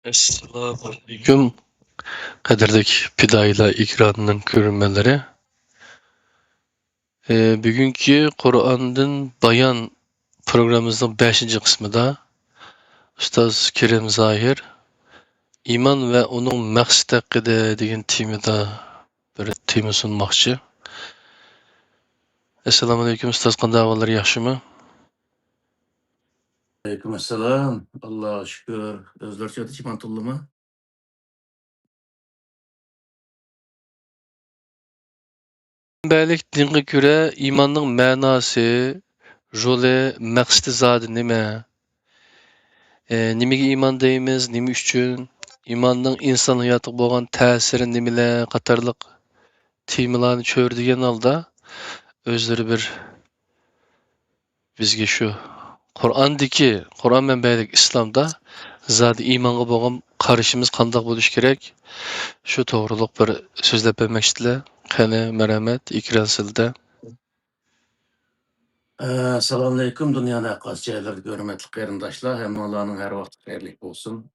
Assalomu alaykum, qadrli fidoyilar ekranining ko'rganlari. Bugungi Qur'ondan bayon programmamizning 5-qismida ustoz Kerim Zohir iymon va uning maqsadi haqida degan temada bir tema sunmoqchi. Assalomu alaykum ustoz, qanday ahvollar, yaxshimi? Aleykümselam. Allah'a şükür. Özlerçe iman tullu mu? Bəylik dinə görə imanның mənası, roli, məqsədi zadi nima? Nimaga iymon deymiz, nima uchun? İmanның inson hayotiga bo'lgan ta'siri nimalar qatorliq temalarni ko'rdigan holda o'zlari bir bizga shu Qur'on manbalik islomda zodi iymonga bo'lgan qarashimiz qanday bo'lishi kerak? Shu to'g'riliq bir so'zlab bermoqchilar. Qani, marhamat, ekran sizda. Assalamu aleyküm. Dünyada kaç şeyler görmetlik kerindaşlar. Hem Allah'ın her vakti hayırlık olsun.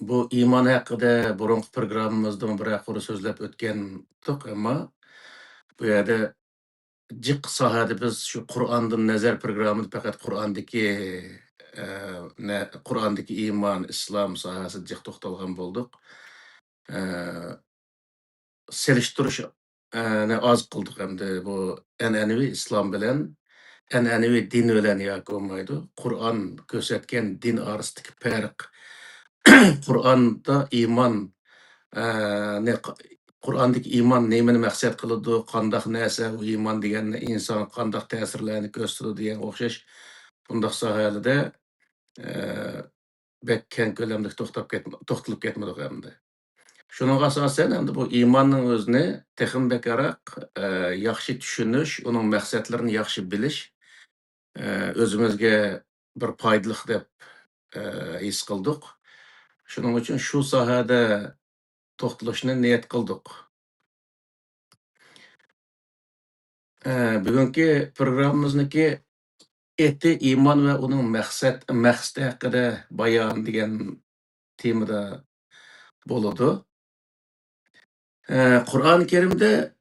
Bu iman hakkında burunki programımızda bir akırı sözlep ötkendik ama bu yerde cik sahada biz şu Kur'an'dan nezer programı fakat Kur'an'daki iman, İslam sahası cik toxtalgan bulduk. Seliştiriş az kıldık hem de bu en'enevi İslam bilen en'enevi din bilen yak olmaydı. Kur'an gösterken din arasındaki fark. Kur'an'da iman Kur'an'daki iman neyini maksat kılıdı, kandak neyse o iman diyen insan kandak tesirlerini gösteriyor diyen okşaş bundak sahalıda bekken kölemlik toxtılıp ketmedik hem de. Şunun asasen hem de bu imanın özüne texim bekarak yaxşı düşünüş, onun məqsədlərini yaxşı biliş, özümüzge bir paydalıq dep his qıldıq. Şunun için şu sahada toxtalışını niyet qıldıq. Bugünkü programımızdaki eti iman ve onun məqsədi haqqında bayan degan temada boludu. Kur'an-ı Kerim'de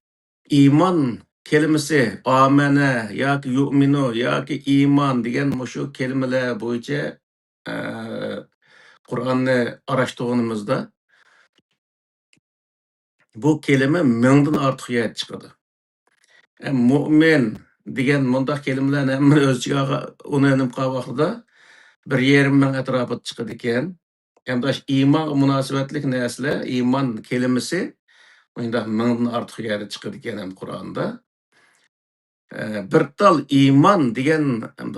iman kelimesi amene yoki yu'minu yoki iman degan mushu kelimalar bo'yicha Qur'onni araştırganımızda bu kelime mingdan ortiq yer chiqadi. Mu'min degan mundaq kelimalar hamma o'z ichiga ulanib qolgan vaqtida 1,5 ming atrofida chiqadi ekan. Hamda iymon munosabatli narsalar iymon kelimasi bunda mingdan ortiq yerda chiqadi ekan ham Qur'onda. Bir tal iman degan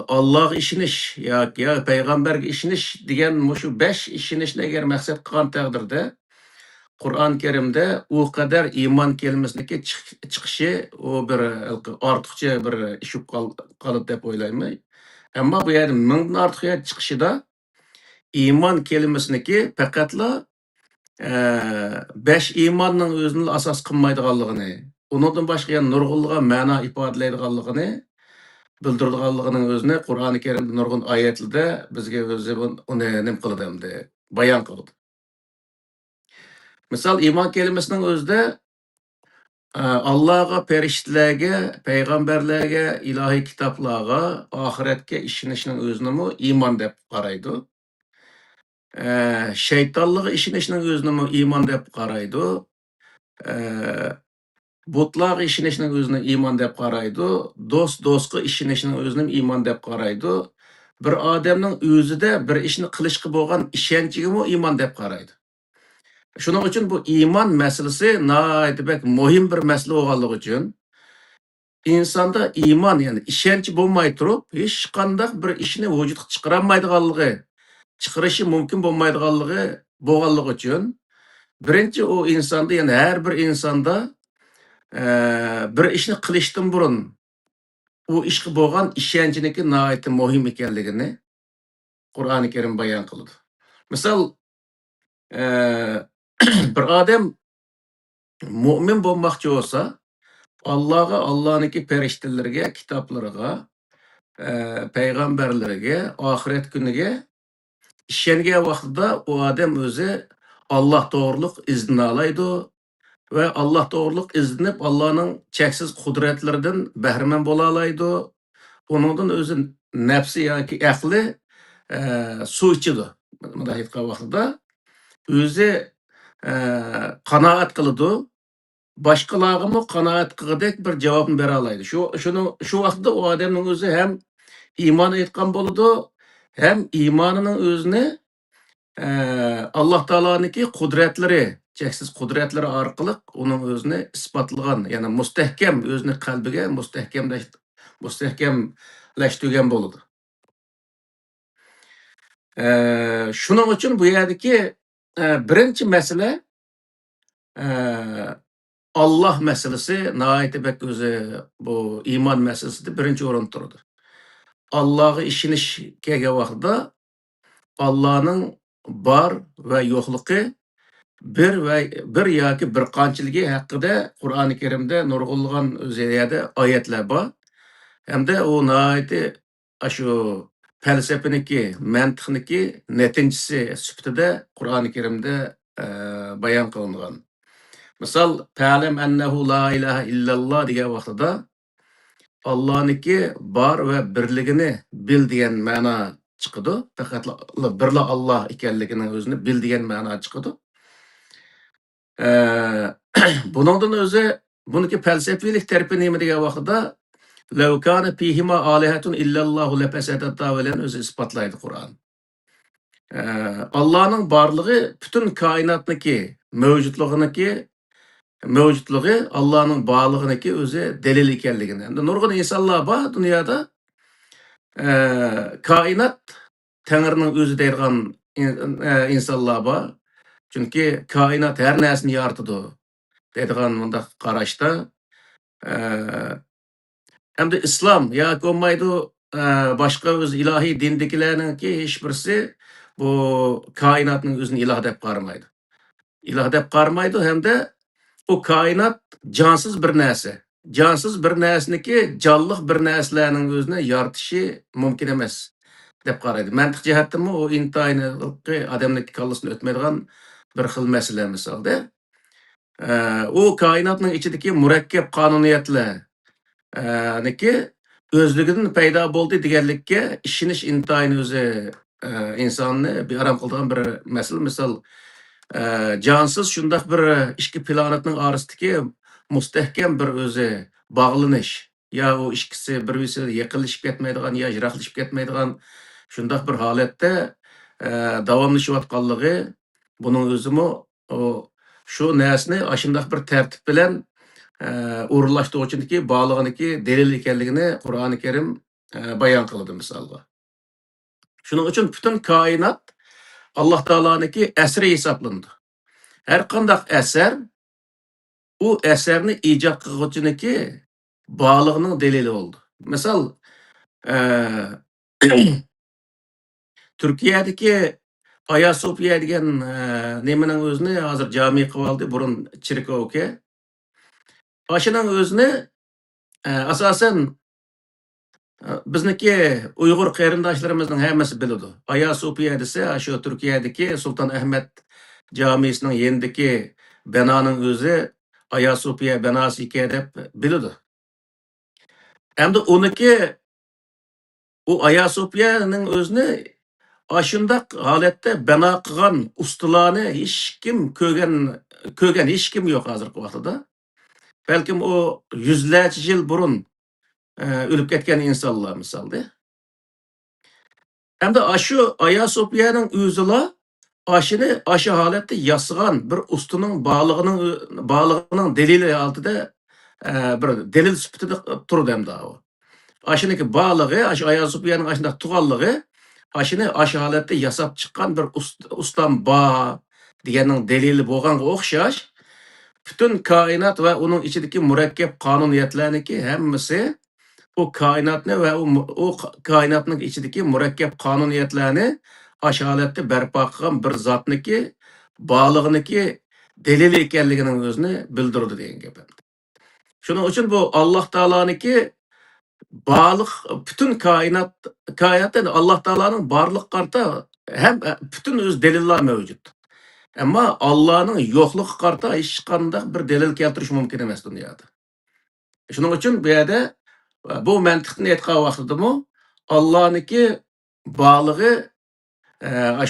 Allohga ishonish yoki payg'ambarga ishonish degan mushu 5 ishonishni agar maqsad qilgan taqdirda Qur'on Kerim'de u qadar iman kelimasiniki chiqishi o bir ortiqcha bir ish qoladi deb o'ylayman. Ammo bu yerda mingdan ortiq yer chiqishida iman kelimasiniki faqatla 5 imanning o'zini asos qilmaydiganligini, undan boshqa nurg'unligan ma'no ifodalaydiganligini bildiradiganligining o'zini Qur'oni Karimda nurg'un oyatlarda bizga o'zi uni nim qiladi hamda bayon qiladi. Misal iman kelimasining o'zida Allah'a, periştlərə, peyğəmbərlərə, ilahi kitablara, ahiretke işinişinin özünü iman dep qaraydı. Şeytanlığı işinişinin özünü iman dep qaraydı. Butlar işinişinin özünü iman dep qaraydı. Dostqa işinişinin özünü iman dep qaraydı. Bir adamның özüdə bir işini qilishqi bo'lgan ishonchigimi iman dep qaraydı. Şunun için bu iman meselesi naidibek muhim bir mesele olganlığı için insanda iman yani işenç bulmay turup hiç qandaq bir işini vücudga chiqaramaydiganligi, chiqarishi mumkin bo'lganligi için birinchi o insanda yani her bir insanda bir ishni qilishdan burun u ishga bo'lgan ishonchiniki naiti muhim ekanligini Qur'oni Karim bayon qiladi. Misal bir odam mu'min bo'lmoqchi bo'lsa, Allah'a, Allah'nınki periştelerine, kitaplarına, peygamberlerine, ahiret gününe ishongan vaqtida u odam o'zi Alloh to'g'riliq izni oladi va Alloh to'g'riliq iznib Allohning cheksiz qudratlaridan bahramand bo'la oladi. Uningdan o'zi nafsi yoki aqli suv ichidi. Bunday aytgan vaqtida o'zi qanoat qiladi. Boshqalarga qanoat qilgudek bir javobni bera oladi. Shu vaqtda u odamning o'zi ham iymon etgan bo'ladi, ham iymonining o'zini Alloh taoloninki qudratlari, cheksiz qudratlari orqali uning o'zini isbotlagan, ya'ni mustahkam o'zini qalbiga mustahkamlashtirgan bo'ladi. Shuning uchun bu yerdagi birinchi masala Alloh masalasi nihoyatda bak o'zi bu iymon masalasida birinchi o'rinda turadi. Allohga ishonish kelgan vaqtda Allohning bor va yo'qligi bir yoki bir qanchaligi haqida Qur'oni Karimda nurg'unlagan o'ziyada oyatlar bor. Hamda u nihoyatda shu falsafaniki, mantiqniki natijasi sifatida Qur'oni Karimda bayon qilingan. Misal, "Ta'lam annahu la ilaha illalloh" degan vaqtida Allohniki bor va birligini bil degan ma'no chiqadi. Faqat birla Alloh ekanligini o'zini bil degan ma'no chiqadi. Buningdan o'zi buniki falsafiylik tarafi nima degan vaqtida "Law kana fihima alihatun illallohu lafasadatta" bilan o'zi isbotlaydi Qur'on. Allohning borligi butun koinotniki mavjudligi Allohning borlig'iniki o'zi dalil ekanligini. Endi nurg'un insonlar bor dunyoda koinot Tangrining o'zi deydigan insonlar bor. Chunki koinot har narsani yaratadi deydigan bundaq qarashda hamda islom yoki bo'lmaydi boshqa o'z ilohiy dindagilarningki hech birisi bu koinotning o'zini iloh deb qaramaydi. Iloh deb qaramaydi hamda u koinot jonsiz bir narsa. Jonsiz bir narsaniki jonliq bir narsalarning o'zini yaratishi mumkin emas deb qaraydi. Mantiq jihatdan u intayin odamning kallasini o'tmaydigan bir xil masala misolda. U koinotning ichidagi murakkab qonuniyatlar niki o'zligidan paydo bo'ldi deganlikka ishonish intayin o'zi insonni bearam qiladigan bir masala. Misol, jonsiz shundoq bir ikki planetning orasidagi mustahkam bir o'zi bog'lanish, yo u ikkisi bir-biriga yaqinlashib ketmaydigan, yo yiroqlashib ketmaydigan shundoq bir holatda davomlashayotganligi buning o'zimi shu narsani shundoq bir tartib bilan o'rinlashtiruvchiniki bog'lig'iniki dalil ekanligini Qur'oni Karim bayon qiladi misolga. Shuning uchun butun koinot Alloh taoloninki asri hisoblanadi. Har qanday asar u asarni ijod qiluvchiniki bog'lig'ining dalili bo'ldi. Misol, Turkiyadagi Hagia Sophia degan nimaning o'zini hozir jami qilib oldi, burun cherkovga. Oshining o'zini asosan bizniki Uyg'ur qarindoshlarimizning hammasi biladi. Hagia Sophia desa, shu Turkiyadagi Sulton Ahmad jamisining yendiki binoning o'zi Hagia Sophia binosi ekan deb biladi. Hamda uniki u Hagia Sophia'ning o'zini shundaq holatda bino qilgan ustalarni hech kim ko'rgan hech kim yo'q hozirgi vaqtda. Balkim u yuzlarcha yil burun o'lib ketgan insonlar misolda. Hamda shu Hagia Sophia'ning o'zila shu holatda yasagan bir ustaning bog'lig'ining dalili oldida bir dalil sifatida turdi hamda u. Shuniki bog'lig'i, shu Hagia Sophia'ning shunday tug'anligi shuni shu holatda yasab chiqqan bir ustam bor deganning dalili bo'lganga o'xshash butun koinot va uning ichidagi murakkab qonuniyatlarniki hammasi u koinotni va u koinotning ichidagi murakkab qonuniyatlarni shu holatda barpo qilgan bir zotniki bog'lig'iniki dalili ekanligining o'zini bildirdi degan gap. Shuning uchun bu Alloh taoloninki bog'liq butun koinotda Alloh taoloning borliq qarta hem bütün öz deliller mevcut. Ama Allah'ın yo'qligiga qarta hech qanday bir delil keltirish mumkin emas dunyoda. Shuning uchun bu yerda bu mantiqni aytgan vaqtidami Allohniki borlig'i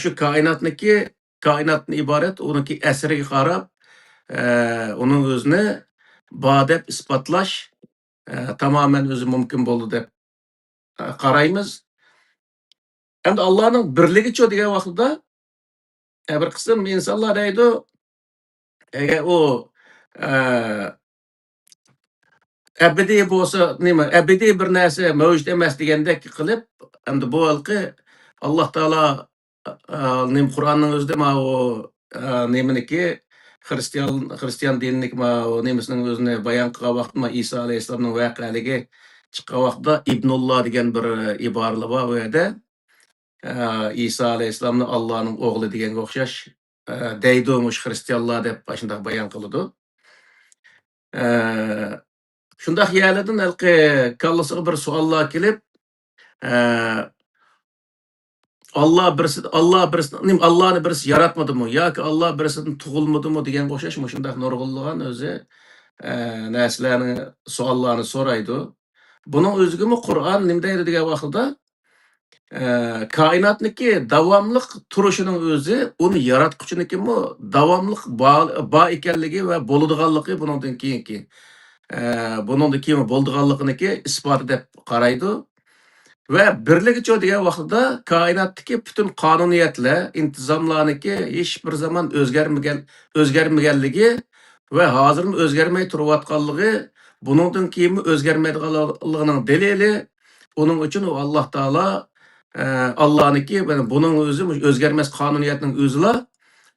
shu koinotni iborat uniki asriga qarab uning o'zini bor deb isbotlash tamoman o'zi mumkin bo'ldi deb qaraymiz. Endi Allohning birligicha degan vaqtda bir qism insonlar deydi, agar u abadiy bo'lsa, nima, abadiy bir narsa mavjud emas degandek qilib, endi bu halqi Alloh taolo nim Qur'onning o'zida mana u nimaniki xristian diniki mana u nimasining o'zini bayon qilgan vaqtda mana Iso alayhissalomning voqealigi chiqqan vaqtda Ibnulloh degan bir iboralar bor bu yerda. Iso alayhissalomni Allohning o'g'li deganga o'xshash deydi mush xristianlar deb shunday bayon qiladi. Shundaq yerlardan halqi kallasiga bir savollar kelib, Allohni birisi yaratmadimi yoki Alloh birisidan tug'ilmadimi deganga o'xshash shundaq nurg'unlagan o'zi narsalarni, savollarni so'raydi. Buning o'zigami Qur'on nima deydi degan vaqtda koinotniki davomliq turishining o'zi uni yaratquchinikimi davomliq bor ekanligi va bo'ladiganligi bundan keyin bo'ldiganliginiki isbot deb qaraydi. Ve birligicha degan vaqtda koinotdagi butun qonuniyatlar, intizomlarniki hech bir zaman o'zgarmaganligi va hozirmi o'zgarmay turayotganligi, buningdan keyin o'zgarmaydiganligining dalili. Uning uchun u Alloh taolo Allohniki buning o'zi o'zgarmas qonuniyatning o'zila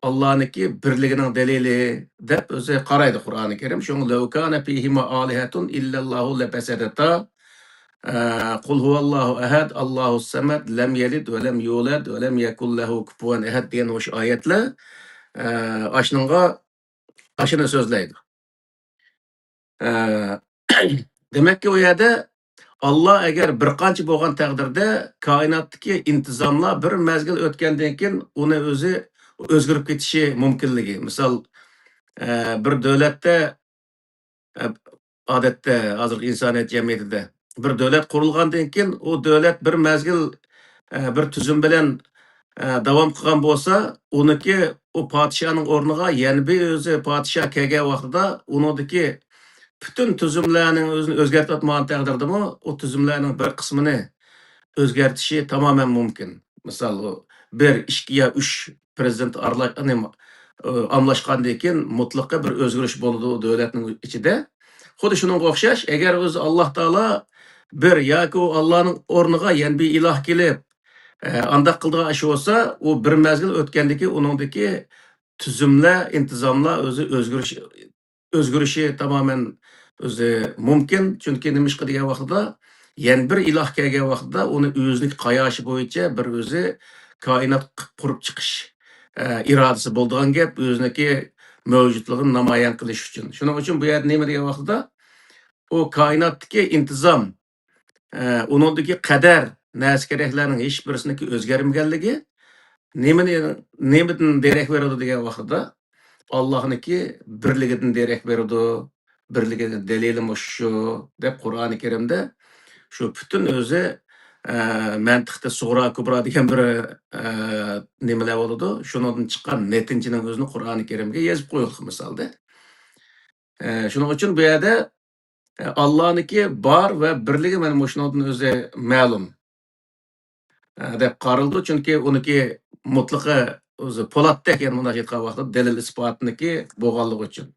Allohniki birligining dalili deb o'zi qaraydi Qur'oni Karim. Shunga law kana fihima alihatun illallahu lafasadata. Qul huvallohu ahad, Allohus samad, lam yalid va lam yulad va lam yakul lahu kufuwan ahad degan o'sha oyatlar ashuni so'zlaydi. Demakki, u yerda Alloh agar bir qancha bo'lgan taqdirda koinotdagi intizomlar bir mazgil o'tgandan keyin uni o'zi o'zgarib ketishi mumkinligi. Misol, bir davlatda odatda hozirgi insoniyat jamiyatida bir davlat qurilgandan keyin u davlat bir mazgil bir tuzum bilan davom qilgan bo'lsa, uniki u podshoning o'rniga yana bir o'zi podsho kelgan vaqtida unidagi bütün tuzumlarning o'zini o'zgartiradigan taqdirdami, u tuzumlarning bir qismini o'zgartishi tamoman mumkin. Misol, bir 2 yo 3 prezident almashgandan keyin mutlaqo bir o'zgarish bo'ladi u davlatning ichida. Xuddi shunga o'xshash, agar o'zi Alloh taolo bir yoki Allohning o'rniga yana bir iloh kelib, anda qildigan ish bo'lsa, u bir mazgil o'tgandan keyin uningdagi tuzumlar, intizomlar o'zi o'zgarishi tamoman o'zi mumkin. Chunki nima ish qilgan vaqtida yana bir iloh kelgan vaqtida uni o'zining qayoshi bo'yicha bir o'zi koinot qurib chiqish irodasi bo'ldigan gap, o'ziniki mavjudligini namoyon qilish uchun. Shuning uchun bu yerda nima degan vaqtida u koinotdagi intizom, uningdagi qadar narsa keraklarning hech birisiniki o'zgarmaganligi nimadan derak beradi degan vaqtida Allohniki birligidan derak beradi. Birligining dalili shu deb Qur'oni Karimda shu butun o'zi mantiqda sug'ro kubro degan bir nimalar bo'ladi. Shundan chiqqan netijaning o'zini Qur'oni Karimga yozib qo'yilgan misolda. Shuning uchun bu yerda Allohniki bor va birligi mana shundan o'zi ma'lum deb qaraldi. Chunki uniki mutlaqo o'zi po'latdek, ya'ni bunday aytgan vaqtda dalil isbotniki bo'lganligi uchun.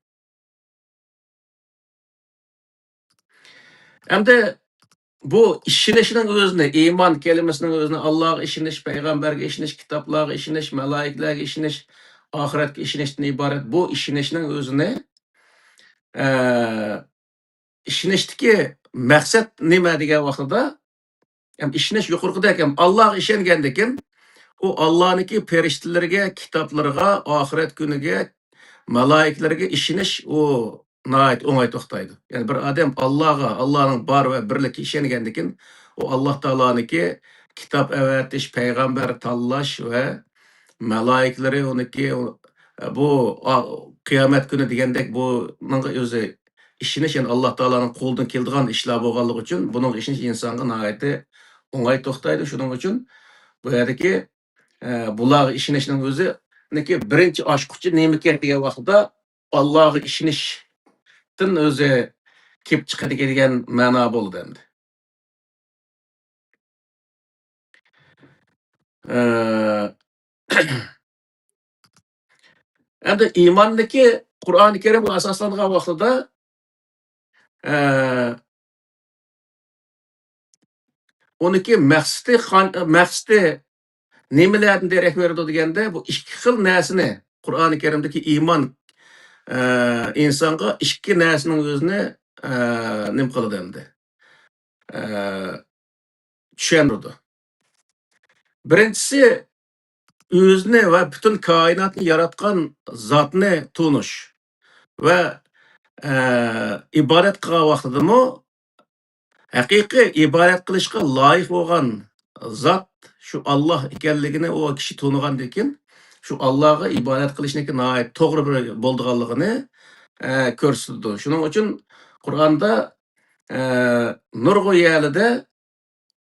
Endi bu ishonishning o'zini, iymon kalimasining o'zini Allohga ishonish, payg'ambarga ishonish, kitoblarga ishonish, malaikalarga ishonish, oxiratga ishonishdan iborat. Bu ishonishning o'zini ishonishdagi maqsad nima degan vaqtida ham ishonish yuqorqidek ham Allohga ishongandan keyin u Allohniki farishtalariga, kitoblariga, oxirat kuniga, malaikalarga ishonish u nihoyat o'ng'ay to'xtaydi. Ya'ni bir odam Allohga, Allohning bor va birligiga ishongandan keyin u Alloh taoloniki kitap evetiş, peygamber tallaş ve malaikleri oniki bu kıyamet günü degендek bunun özü işini şen Allah Taala'nın koldan keldigan işler bolganlygy üçün bunun işini insanга naýaty oňay toktaýdy. Şuning üçün bu ýerdeki bular işinişinin özü neki birinci aşkıcı nemeken diye vakıda Allah'ı işiniştin özü kep çıkadı diyen mana boldu endi. Eee, Endi imandaki Kur'an-ı Kerim asaslangan vakıda eee oniki maksidi nemelerden derek verdi degende bu iki xil näsini Kur'an-ı Kerimdeki iman insanga iki näsinin özüne nim kılıdı endi. Eee Düşendirdi. Birincisi özüne ve bütün kainatını yaratkan zatını tunuş ve ibadet kılgan vaxtıdımı hakiki ibadet kılışka layık olan zat şu Allah ekenligini o kişi tunugan dekin şu Allah'a ibadet kılışnaki naayet doğru bir bolduğanlığını körsüldü. Şunun için Kur'an'da nurgu yälide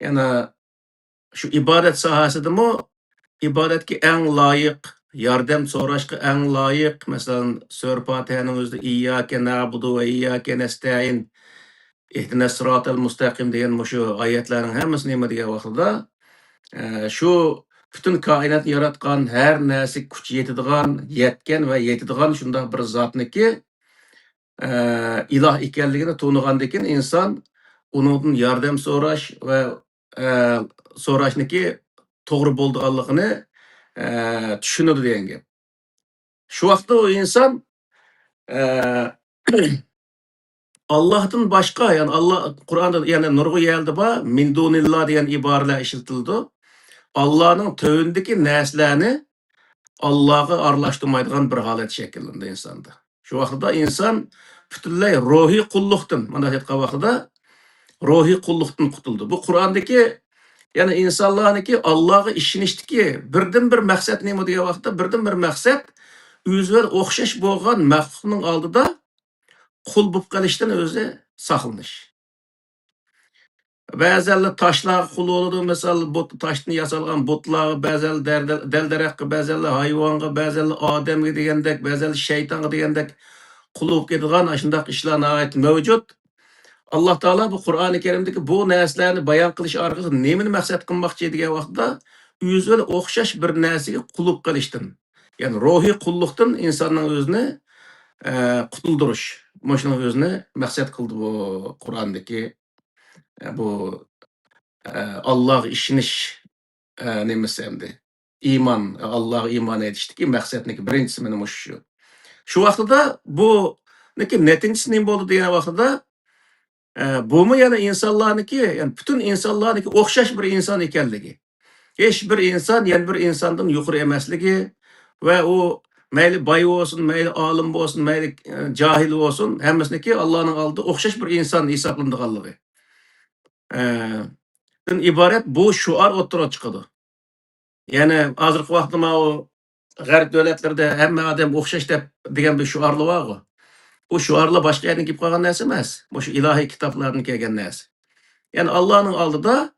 yani şu ibadet sahasıdımı ibadetki en layık, yardım soraşkı en layık, mesela Sör Fatiha'nın özü İyyâke na'budu ve İyyâke nestaîn, ihdines sıratal mustaqim diyen şu ayetlerin hemesini nime diye vakıda şu bütün kainat yaratkan her näsi kuch yetidigan, yetken ve yetidigan şunda bir zatniki ilah ekenligini tunugandekin insan onundan yardım soraş ve soraşniki toğru bolduğanlığını düşünüdü diyen gep. Şu vaqtda o insan Allah'tan başka yani Allah Kur'an'da yani nurgu geldi ba min dunillah diyen ibareler işitildi. Allah'ın tövündeki näslerini Allah'a arlaştırmaydigan bir halet şekilde insanda. Şu vaqtda insan bütünley ruhi kulluktan, mana ayetga vaqtda ruhi kulluktan kutuldu. Bu Kur'an'daki yani insanlarınki Allah'a işiniştiki birden bir maksat nemi diye vaqtda birden bir maksat özüne okşaş bolgan mahlukning aldıda kul bulup kalıştan özü saklanış. Bəzəli taşlar kul olur, mesela taştan yasalgan butlar, bəzəli delderekki, bəzəli hayvanga, bəzəli ademge degендek, bəzəli şeytanga degендek kulup kedigan aşındaq işlerine ait mevcut. Allah Teala bu Kur'an-ı Kerim'deki bu näslerini bayan kılış arqılı nemini maksat kılmakçı diye vaqtda özüne okşaş bir näsige kulup kalıştan. Yani ruhi kulluktan insanın özüne kutulduruş. Moşunun özüne maksat kıldı bu Kur'an'daki bu Allah işiniş nemesi emdi. İman, Allah'a iman etiştiki maksatniki birincisi benim şu. Şu vaqtda bu netincisi ne boldu diyen vaqtda bu mu yani insanlarniki yani bütün insanlarniki okşaş bir insan ekenligi. Hiç bir insan yani bir insandan yukarı emesligi ve o meyli bay olsun, meyli alim olsun, meyli cahil olsun hemmesiniki Allah'ın aldığı okşaş bir insan hesaplandıqanlığı. İbaret bu şuar oturup çıkıdı. Yani azırkı vaqtıma o garip devletlerde hemme adam okşaş degen bir şuarlı var o. Bu şuarlı başka yerden gip kalgan näse emas. Bu şu ilahi kitaplardan kelgen näse. Yani Allah'ın aldıda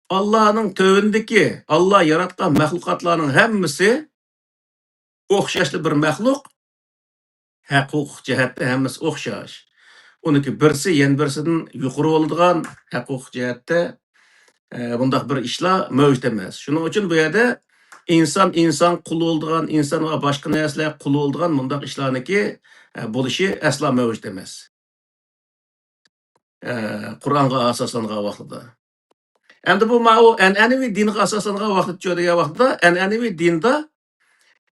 Allah'ın tövündeki Allah yaratkan mahlukatlarının hemmesi okşaşlı bir mahluk. Hukuk cihette hemmesi okşaş. Onunki birisi yen birisinden yukarı olduğun hukuk cihette bundaq bir işler mövcud emas. Şunun için bu yerde insan kulu olduğun, insan ve başka näsler kulu olduğun bundaq işlarniki buluşu asla mövcud emas. Kur'an'a asaslangan vaqtida. Endi bu o an'anaviy dinga asaslangan vaqt diye vaqtda an'anaviy dinda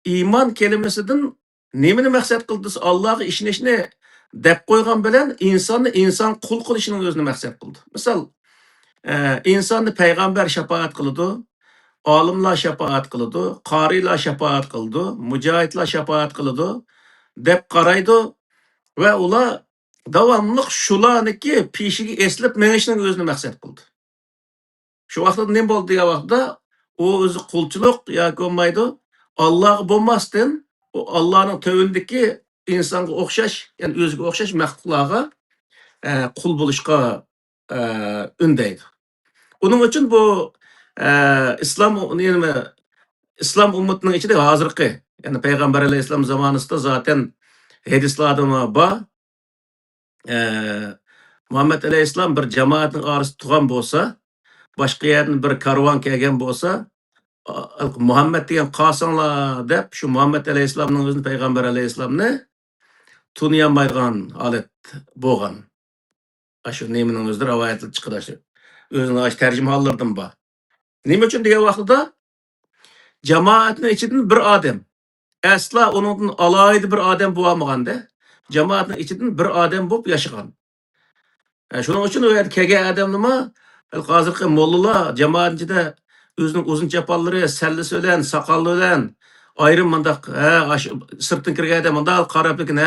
iman kelimesinden nemini maksat kıldı? Allah'ı işinişini dep koygan bilen insanı insan kul kılışının özünü maksat kıldı. Misal insanı peygamber şefaat kıldı, alimler şefaat kıldı, kariler şefaat kıldı, mücahitler şefaat kıldı, dep karaydı ve ula davamlıq şulaniki pişigi eslip menişinin özünü maksat kıldı. Şu vaqtda nima bo'ldi degan vaqtda u o'zi qulchilik yoki bo'lmaydi Allohga bo'lmasdan u Allohning tövündeki insonga o'xshash, ya'ni o'ziga o'xshash maxluqlarga qul bo'lishga undaydi. Uning uchun bu islom nima islom ummatining ichida hozirgi, ya'ni payg'ambar alayhissalom zamonasida zaten hadislarda bor. Muhammad alayhissalom bir jamoatning orasida turgan bo'lsa, boshqa yerdan bir karvon kelgan bo'lsa, Muhammad degan qolsanglar deb shu Muhammad alayhissalomning o'zini payg'ambar alayhissalomni taniyolmaydigan holat bo'lgan. Shu nemining o'zida rivoyatlar chiqadi shu. O'zining tarjimalardan bor. Nima uchun degan vaqtida jamoatning ichidan bir odam asla uningdan alohida bir odam bo'lmaganda, jamoatning ichidan bir odam bo'lib yashagan. Shuning uchun u yerga kelgan odam nima? Hozirgi mollalar jamoat ichida o'zining uzun chapallari, sallasi bilan, soqoli bilan ayrim mundaq sirtdan kirgan odam mundaq qarab lekin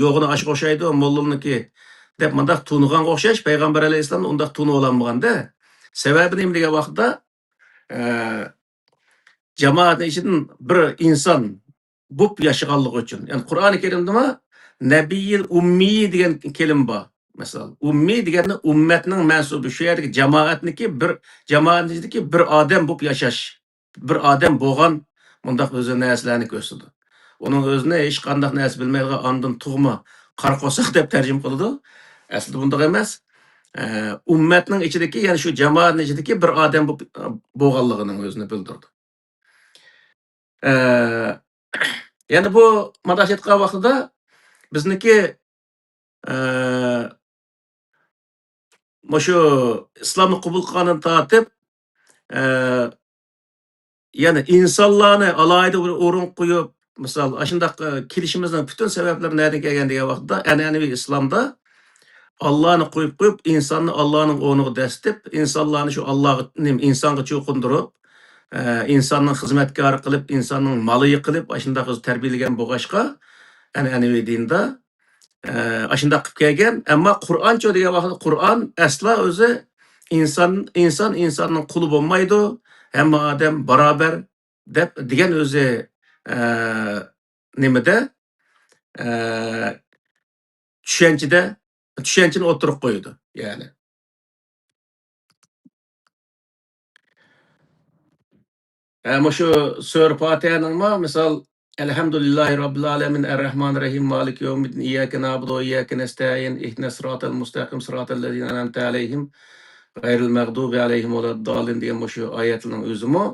yo'g'ini ashga o'xshaydi mollaniki deb mundaq tuniganga o'xshash payg'ambar alayhissalomni undaq tunib ololmaganda. Sababi nima degan vaqtda jamoatning ichidan bir inson bo'lib yashaganligi uchun. Ya'ni Qur'oni Karimda nima? Nabiyil ummiy degan kelim bor. Mesela ummi degani ummatning mansubi, shu yerdagi jamoatniki bir jamoatniki bir odam bo'lib yashash, bir odam bo'lgan bundaq o'zi narsalarni ko'rsatdi. Uning o'zini hech qanday narsa bilmaydigan ondan tug'ma qarqosoq deb tarjima qiladi. Aslida bundaq emas. Ummatning ichidagi, ya'ni shu jamoatning ichidagi bir odam bo'lganligining o'zini bildirdi. Ya'ni bu madash etgan vaqtida bizniki shu islomni qabul qilgandan tortib ya'ni insonlarni alohida bir o'rin qo'yib, misol shundoq kelishimizning butun sabablari nerdan kelgan degan vaqtda an'anaviy islomda Allohni qo'yib insonni Allohning o'rniga dastib, insonlarni shu Allohga insonga cho'qindirib, insonning xizmatkori qilib, insonning maliyi qilib, shundoq o'zi tarbiyalagan bo'lg'achqa an'anaviy dinda shundoq qilib kelgan. Ammo Qur'oncha degan vaqtda Qur'on aslo o'zi insonning quli bo'lmaydi, hamma odam barobar deb degan o'zi nimada tushunchani o'tirib qo'ydi. Ya'ni shu sura Fotihaning misol Elhamdülillahi Rabbil Alemin Errahmanir Rahim Maliki Yevmiddin İyyake na'budu ve iyyake nestaîn ihdinas sıratal mustaqim sıratal lezîne en'amte aleyhim gayril mağdubi aleyhim veleddallin degan shu oyatning o'zimi,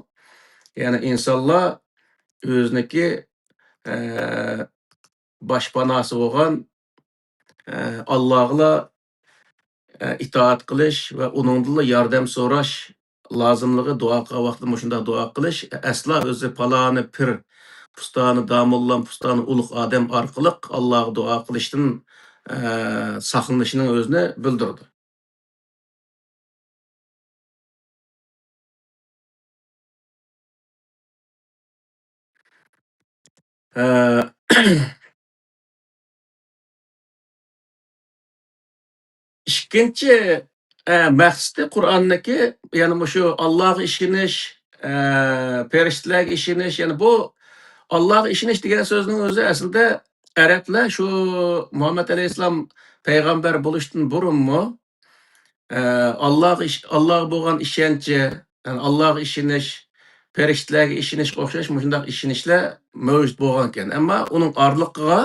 ya'ni insonlar o'ziniki boshpanasi bo'lgan Allohga itoat qilish va uningdan yordam so'rash lozimligi, duo qilgan vaqtida shunday duo qilish aslo o'zi paloni pir, pustani damullam, pustani ulug' odam orqali Allohga duo qilishdan saqlanishining o'zini bildirdi. Ikkinchi maqsadi Qur'onniki, ya'ni shu Allohga ishonish, farishtalarga ishonish, ya'ni bu Allohga ishonish degan so'zning o'zi aslida arablar shu Muhammad alayhissalom payg'ambar bo'lishdan burunmi Allohga bo'lgan ishonchi, ya'ni Allohga ishonish, farishtalarga ishonishga o'xshash shunday ishonishlar mavjud bo'lgan ekan. Ammo uning orliqiga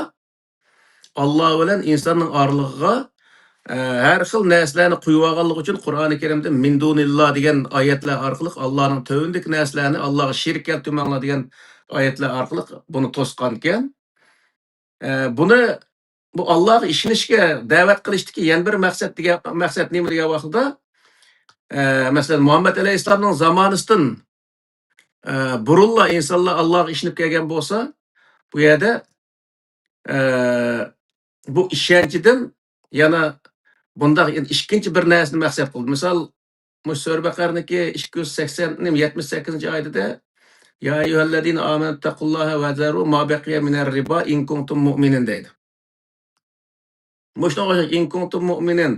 Alloh bilan insonning orliqiga har xil narsalarni qo'yib olganligi uchun Qur'oni Karimda min dunillah degan oyatlar orqali Allohning tövündeki narsalarni Allohga sherik keltirmanglar degan oyatlar orqali buni to'sgan ekan. Buni bu Allohga ishonishga da'vat qilishdagi yana bir maqsad nima degan vaqtda masalan Muhammad alayhissalomning zamonasidan burunla insonlar Allohga ishonib kelgan bo'lsa, bu yerda bu ishonchidan yana bundaq ikkinchi bir narsani maqsad qildi. Misol, Sura Baqarniki 278-oyatida ya ayyuhallazina amanu taqulloha va zaru ma baqiya minar riba in kuntum mu'minin deydi. Shunga o'xshash in kuntum mu'minin,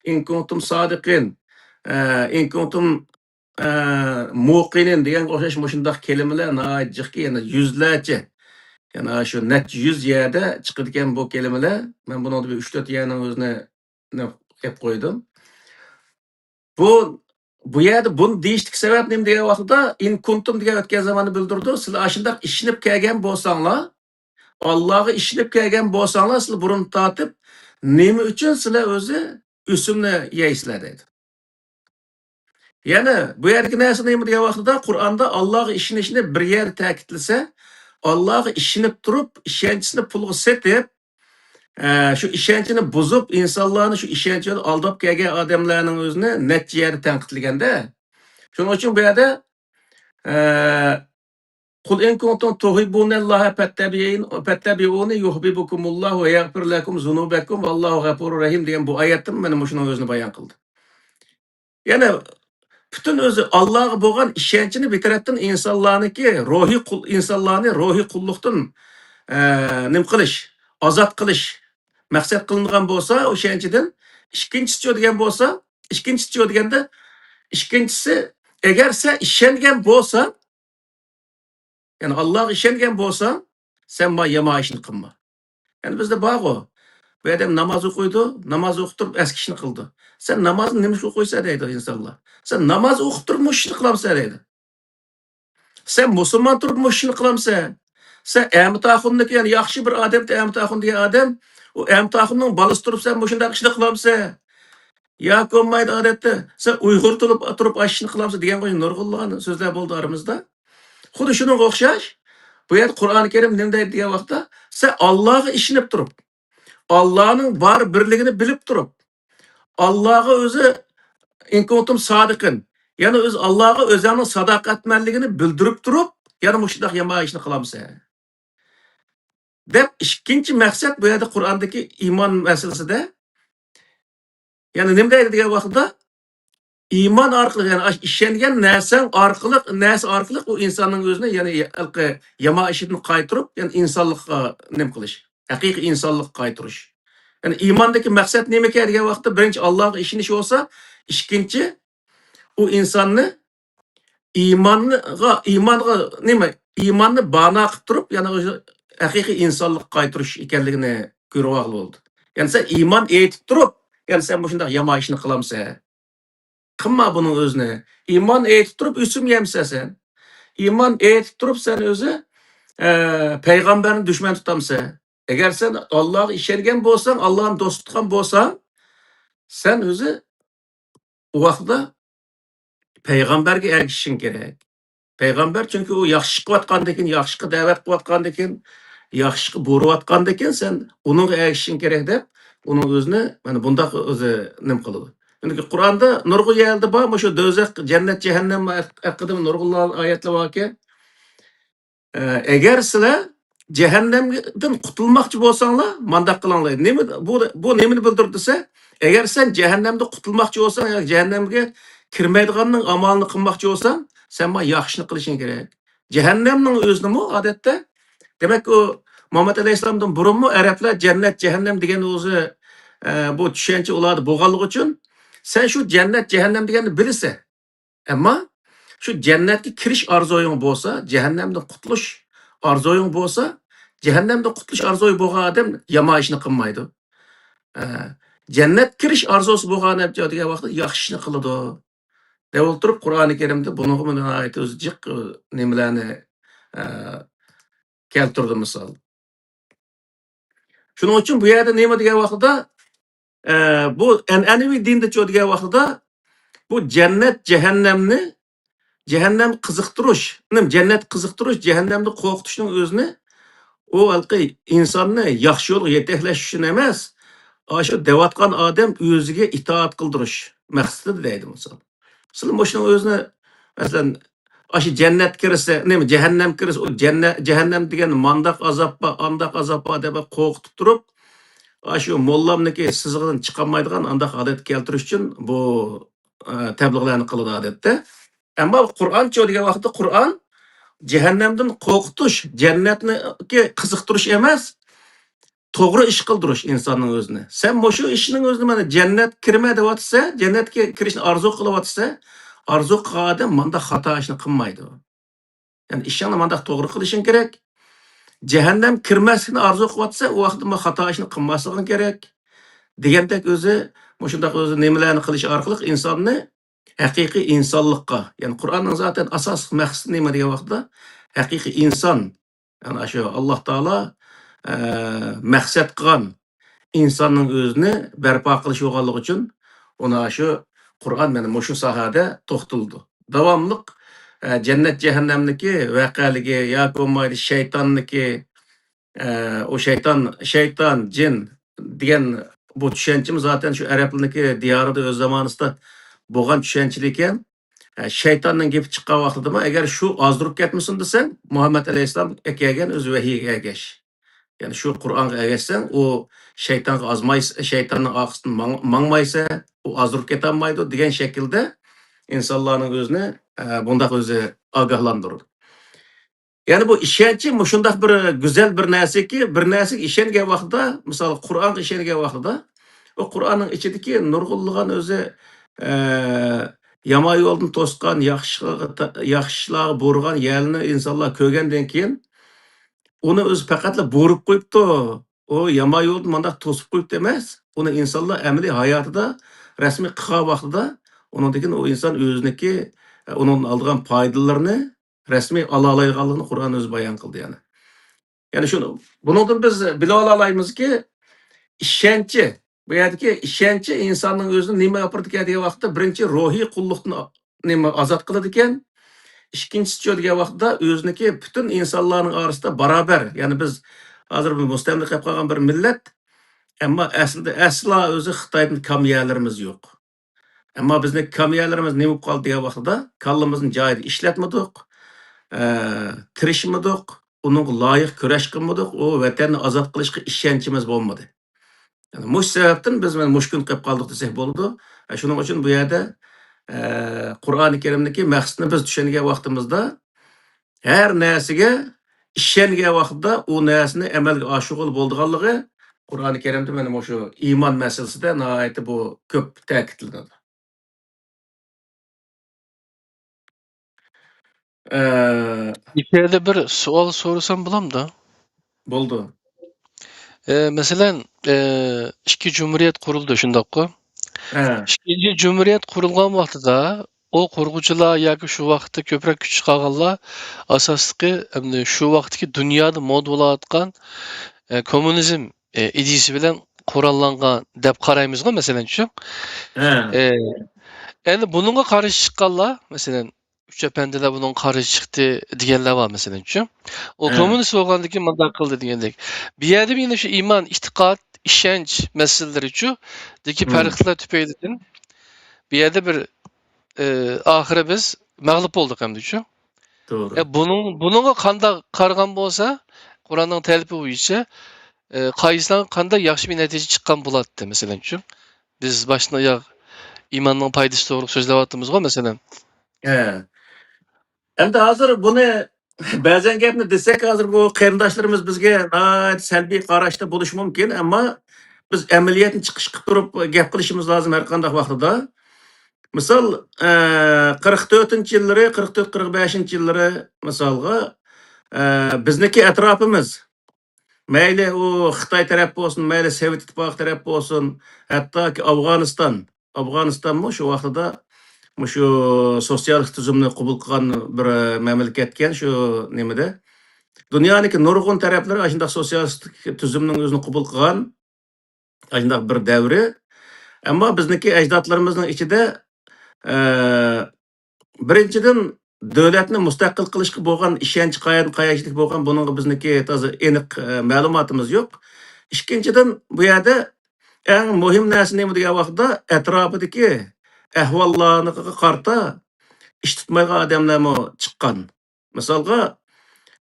in kuntum sodiqin, in kuntum muqinin degan o'xshash mushundaq kelimalar jiqki yana yuzlarcha, yana shu necha yuz yerda chiqadigan bu kelimalar. Men buni 3-4 yerning o'zini deb qo'ydim. Bu yerda buni deyishdiki sabab nima degan vaqtda in kuntum degan o'tgan zamonni bildirdi. Sizlar ashundaq ishinib kelgan bo'lsanglar, Allohga ishinib kelgan bo'lsanglar, sizlar burun tortib, nima uchun sizlar o'zi o'simni yeysizlar deydi. Yana bu yerdagi narsa nima degan vaqtda Qur'onda Allohga ishonishni bir yer ta'kidlasa, Allohga ishinib turib, ishonchisini pulga setib, shu ishonchini buzib, insonlarni shu ishonchini aldab kelgan odamlarning o'zini necha yerda tanqidlaganda, shuning uchun bu yerda Qul in kuntum tuhibbunallaha fattabi'uni yuhibbukumulloh va yaghfir lakum zunubakum vallohu g'afurur rahim degan bu oyatdan mana shuni o'zini bayon qildi. Yana butun o'zi Allohga bo'lgan ishonchini bir tarafdan insonlarni ruhiy qulluqdan nim qilish, ozod qilish maqsad qilingan bo'lsa, o'shanchidan ikkinchisi agar sen ishongan bo'lsa, ya'ni Allohga ishongan bo'lsa, sen ma yomon ishni qilma. Ya'ni bizda bor-ku, bu odam namoz o'qiydi, namoz o'qib turib eski ishni qildi. Sen namozni nima uchun qo'ysa deydi insonlar. Sen namoz o'qib turib mush ishni qilamsan deydi. Sen musulmon turib mush ishni qilamsan. Sen Amtaxunniki, ya'ni yaxshi bir odam, Amtaxun degan odam, u Amtaxunning bolasi turib sen mushundaq ishni qilamsan. Yoki olmaydi odatda. Sen Uyg'ur turib ishni qilamsan degan qo'y nurg'ullan so'zlar bo'ldi aramizda. Xuddi shunga o'xshash, bu yer Qur'oni Karim nima deydi degan vaqtda, sen Allohga ishinib turib, Allohning bor birligini bilib turib, Allohga o'zi in kuntum sodiqin, ya'ni o'zi Allohga o'zining sadoqatmanligini bildirib turib, yana mushundaq yomon ishni qilamsan. Deb ikkinchi maqsad bu yerda Qur'ondagi iymon masalasida, ya'ni nima deydi degan vaqtda iymon orqali, ya'ni ishongan narsa orqali u insonning o'zini, ya'ni yomon ishini qaytirib, ya'ni insonlikqa nima qilish, haqiqiy insonlikqa qaytirish. Ya'ni iymondagi maqsad nima ekan degan vaqtda birinchi Allohga ishonish bo'lsa, ikkinchi u insonni iymonni bano qilib turib, ya'ni o'sha haqiqiy insonlikqa qaytirish ekanligini ko'rib oldi. Ya'ni sen iymon aytib turib, ya'ni sen shunday yomon ishni qilamsan. Qilma buni o'zini. Iymon aytib turib o'sim yemsan sen. Iymon aytib turib sen o'zi payg'ambarni dushman tutamsan. Agar sen Allohga ishongan bo'lsang, Allohni do'st tutgan bo'lsang, sen o'zi u vaqtda payg'ambarga ergashishing kerak. Payg'ambar chunki u yaxshi qilayotgandan keyin, yaxshiga da'vat qilayotgandan keyin, yaxshiga bo'rayotgandan keyin sen uningga ergashishing kerak deb, uning o'zini mana bundaq o'zi nim qiladi. Chunki Qur'onda nurg'un yerda bor, shu do'zax, jannat, jahannam haqida nurg'un oyatlar borki, agar sizlar jahannamdan qutulmoqchi bo'lsanglar, mandaq qilinglar. Bu nimani bildirib desa, agar sen jahannamdan qutulmoqchi bo'lsang, yoki jahannamga kirmaydiganning amalini qilmoqchi bo'lsang, sen ma yaxshini qilishing kerak. Jahannamning o'zini odatda, demak u Muhammad alayhisolamdan burunmi arablar jannat, jahannam degan o'zi bu tushuncha ularda bo'lganligi uchun sen shu jannat, jahannam deganni bilasan. Ammo shu jannatga kirish orzuing bo'lsa, jahannamdan qutulish orzuing bo'lsa, jahannamdan qutulish orzuyi bo'lgan odam yomon ishni qilmaydi. Jannat kirish orzusi bo'lgan odam degan vaqtda yaxshi ishni qiladi. Deb o'tirib Qur'oni Karimda bunga aytib o'zi jiq nimalarni keltirdi misol. Shuning uchun bu yerda nima degan vaqtda bu an'anaviy dinda degan vaqtda bu jannat, jahannam qiziqtirish, jannat qiziqtirish, jahannamni qo'rqitishning o'zini u insonni yaxshi yo'lga yetaklash uchun emas, shu devatgan odam o'ziga itoat qildirish maqsadida deydi misol. Sizlar boshning o'zini masalan shu jannat kirsa, jahannam kirsa, u jahannam degan mandaq azobba deb qo'rqitib turib, shu mollamniki sizig'idan chiqolmaydigan andaq holat keltirish uchun bu tabliğlarni qiladi odatda. Ammo Qur'oncha degan vaqtda Qur'on jahannamdan qo'rqitish, jannatniki qiziqtirish emas, to'g'ri ish qildirish insonning o'zini. Sen shu ishning o'zini mana jannat kirma deyotsa, jannatga kirishni orzu qilyapsa, arzu qilgan odam manda xato ishni qilmaydi. Ya'ni ishingni manda to'g'ri qilishing kerak. Jahannam kirmaslikni arzu qilyapsa, u vaqtda bu xato ishni qilmasliging kerak. Degandek o'zi shundoq o'zi nimalarni qilish orqali insonni haqiqiy insonlikqa, ya'ni Qur'onning zaten asosiy maqsadi nima degan vaqtda haqiqiy inson, ya'ni shu Alloh taolo maqsad qilgan insonning o'zini barpo qilish bo'lganligi uchun uni shu Qur'on mana shu sohada to'xtaldi. Davomliq jannat jahannamniki voqealigi yoki bo'lmaydi shaytonniki o shayton, jin degan bu tushunchamiz zaten shu arablarniki diyorida o'z zamonasida bo'lgan tushuncha ekan. Shaytonning gapi chiqqan vaqtida agar shu ozdirib ketmasin desang, Muhammad alayhissalom kelgan o'z vahiyiga ergash. Ya'ni shu Qur'onga ergashsang, u shaytonga ozmaysa, shaytonning orqasidan mangmaysa, u ozdirib ketolmaydi degan shaklda insonlarning o'zini bundaq o'zi ogohlantirdi. Ya'ni bu ishonchi shundoq bir go'zal bir narsaki, bir narsaga ishongan vaqtda, masalan, Qur'onga ishongan vaqtda, o Qur'onning ichidagi nurg'unlagan o'zi yomon yo'ldan to'sqan, yaxshilarga burgan yerni insonlar ko'rgandan keyin uni o'zi faqatla bo'rib qo'yibdi. O yomon yo'lni mandaq to'sib qo'yibdi emas. Uni insonlar amaliy hayotida rasmiy qilgan vaqtida undan o inson o'ziniki uning olgan foydalarini rasmiy ola olganligini Qur'on o'zi bayon qildi yani. Ya'ni shuni bundan biz bila olamizki, ishonchi, bu yerdagi ishonchi insonning o'zini nima yapirdigan degan vaqtda birinchi ruhiy qulluqni nima ozod qiladi ekan. İkinchisi degan vaqtda o'ziniki butun insonlarning orasida barobar, ya'ni biz hozir bu mustamlik qilib qolgan bir millat, ammo aslida aslo o'zi Xitoydan kamyalarimiz yo'q. Ammo bizning kamyalarimiz nima bo'lib qoldi degan vaqtda kallamizni joyida ishlatmadik, tirishmadik, uning loyiq kurash qilmadik, u vatanni ozod qilishga ishonchimiz bo'lmadi. Yani mush sababdan biz mushkul qilib qoldik desak bo'ladi. Shuning uchun bu yerda Qur'oni Karimdagi maqsadni biz tushungan vaqtimizda har narsaga ishongan vaqtda u narsani amalga oshirib bo'lganligi Qur'oni Karimda mana shu iymon masalasida nihoyat bu ko'p ta'kidlanadi. İçeride bir sual sorsam bulam da. Bo'ldi. Mesela iki cumhuriyet kuruldu şundakı. Ha, İkinci cumhuriyet kurulgan vaqtida o qurg'uchilar yoki shu vaqtda ko'proq kuch chiqarganlar asosligi shu vaqtdagi dunyoda mod bo'layotgan kommunizm ideyasi bilan qurollangan deb qaraymiz-ku masalan-chu. ha, Endi buningga qarshi chiqqanlar, masalan, Uch apandilar buningga qarshi chiqdi deganlar bor masalan-chu. O ha, kommunist bo'lganligi bunday qildi degandek. Bu yerda yana shu iymon, e'tiqod, ishonch masalalari-chu deki farqlar tufaylidan bu yerda bir oxiri biz mag'lub bo'ldik hamda-chu. to'g'ri. Buningga qanday qaragan bo'lsa, Qur'onning talibi bo'yicha qaysidan qanday yaxshi bir natija chiqqan bo'ladi masalan-chu. Biz boshdan oyoq iymonning foydasi to'g'ri so'zlayapmiz-ku masalan. Ha. Endi hozir buni ba'zan gapni desak, hozir bu qarindoshlarimiz bizga salbiy qarashda bo'lishi mumkin, ammo biz amaliyotni chiqish qilib turib gap qilishimiz lozim har qanday vaqtida. Misol 44-yillari, 44-45-yillari misolga bizniki atrofimiz mayli u Xitoy taraf bo'lsin, mayli Sovet ittifoqi taraf bo'lsin, hattoki Afg'onistonmi shu vaqtida shu sotsialist tuzumni qabul qilgan bir mamlakat ekan shu nimada. Dunyoniki nurg'un taraflari shunday sotsialist tuzumning o'zini qabul qilgan shunday bir davri. Ammo bizniki ajdodlarimizning ichida birinchidan davlatni mustaqil qilishga bo'lgan ishonch qayerlik bo'lgan buning bizniki toza aniq ma'lumotimiz yo'q. Ikkinchidan bu yerda eng muhim narsa nima degan vaqtda atrofidagi ahvollarga qarta ish tutmagan odamlarmi chiqqan. Misolga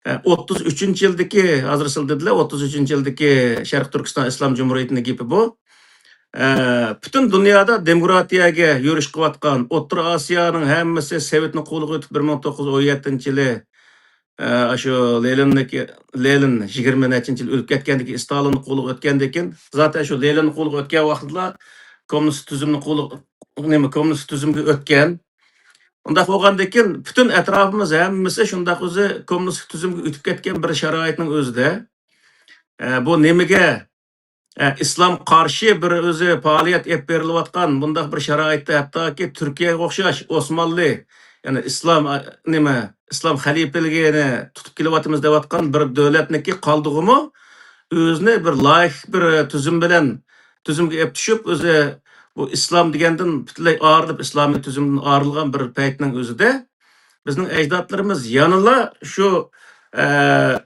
33-yildagi hozir siz dedilar 33-yildagi Sharq Turkiston Islom Jumhuriyatining gapi bu. Bütün dunyoda demokratiyaga yurish qilayotgan O'rta Osiyoning hammasi Sovetning qo'liga o'tib 1917-yili shu Lenin 20-yil o'lib ketgandan Stalinning qo'liga o'tgandan keyin zaten shu Leninning qo'liga o'tgan vaqtda kommunist tuzumni kommunist tuzumga o'tgan. Undaq bolgandan keyin bütün etrafımız hemmisi şundaq özü kommunistik tüzümge ütüp ketken bir şaraitning özüde. Bu nemige İslam karşı bir özü faaliyet ep berilyapkan bundaq bir şaraitde hattoki Türkiye'ye okşaş Osmanlı yani İslam halifeligini tutup kelyapmiz deyapkan bir döwletniki kaldygymy özüne bir layık bir tüzüm bilen tüzümge ep düşüp özü bu İslam degenden bütünley ağırlıp İslami tüzümden ağırılgan bir paytning özüde bizning ecdatlarımız yanıla şu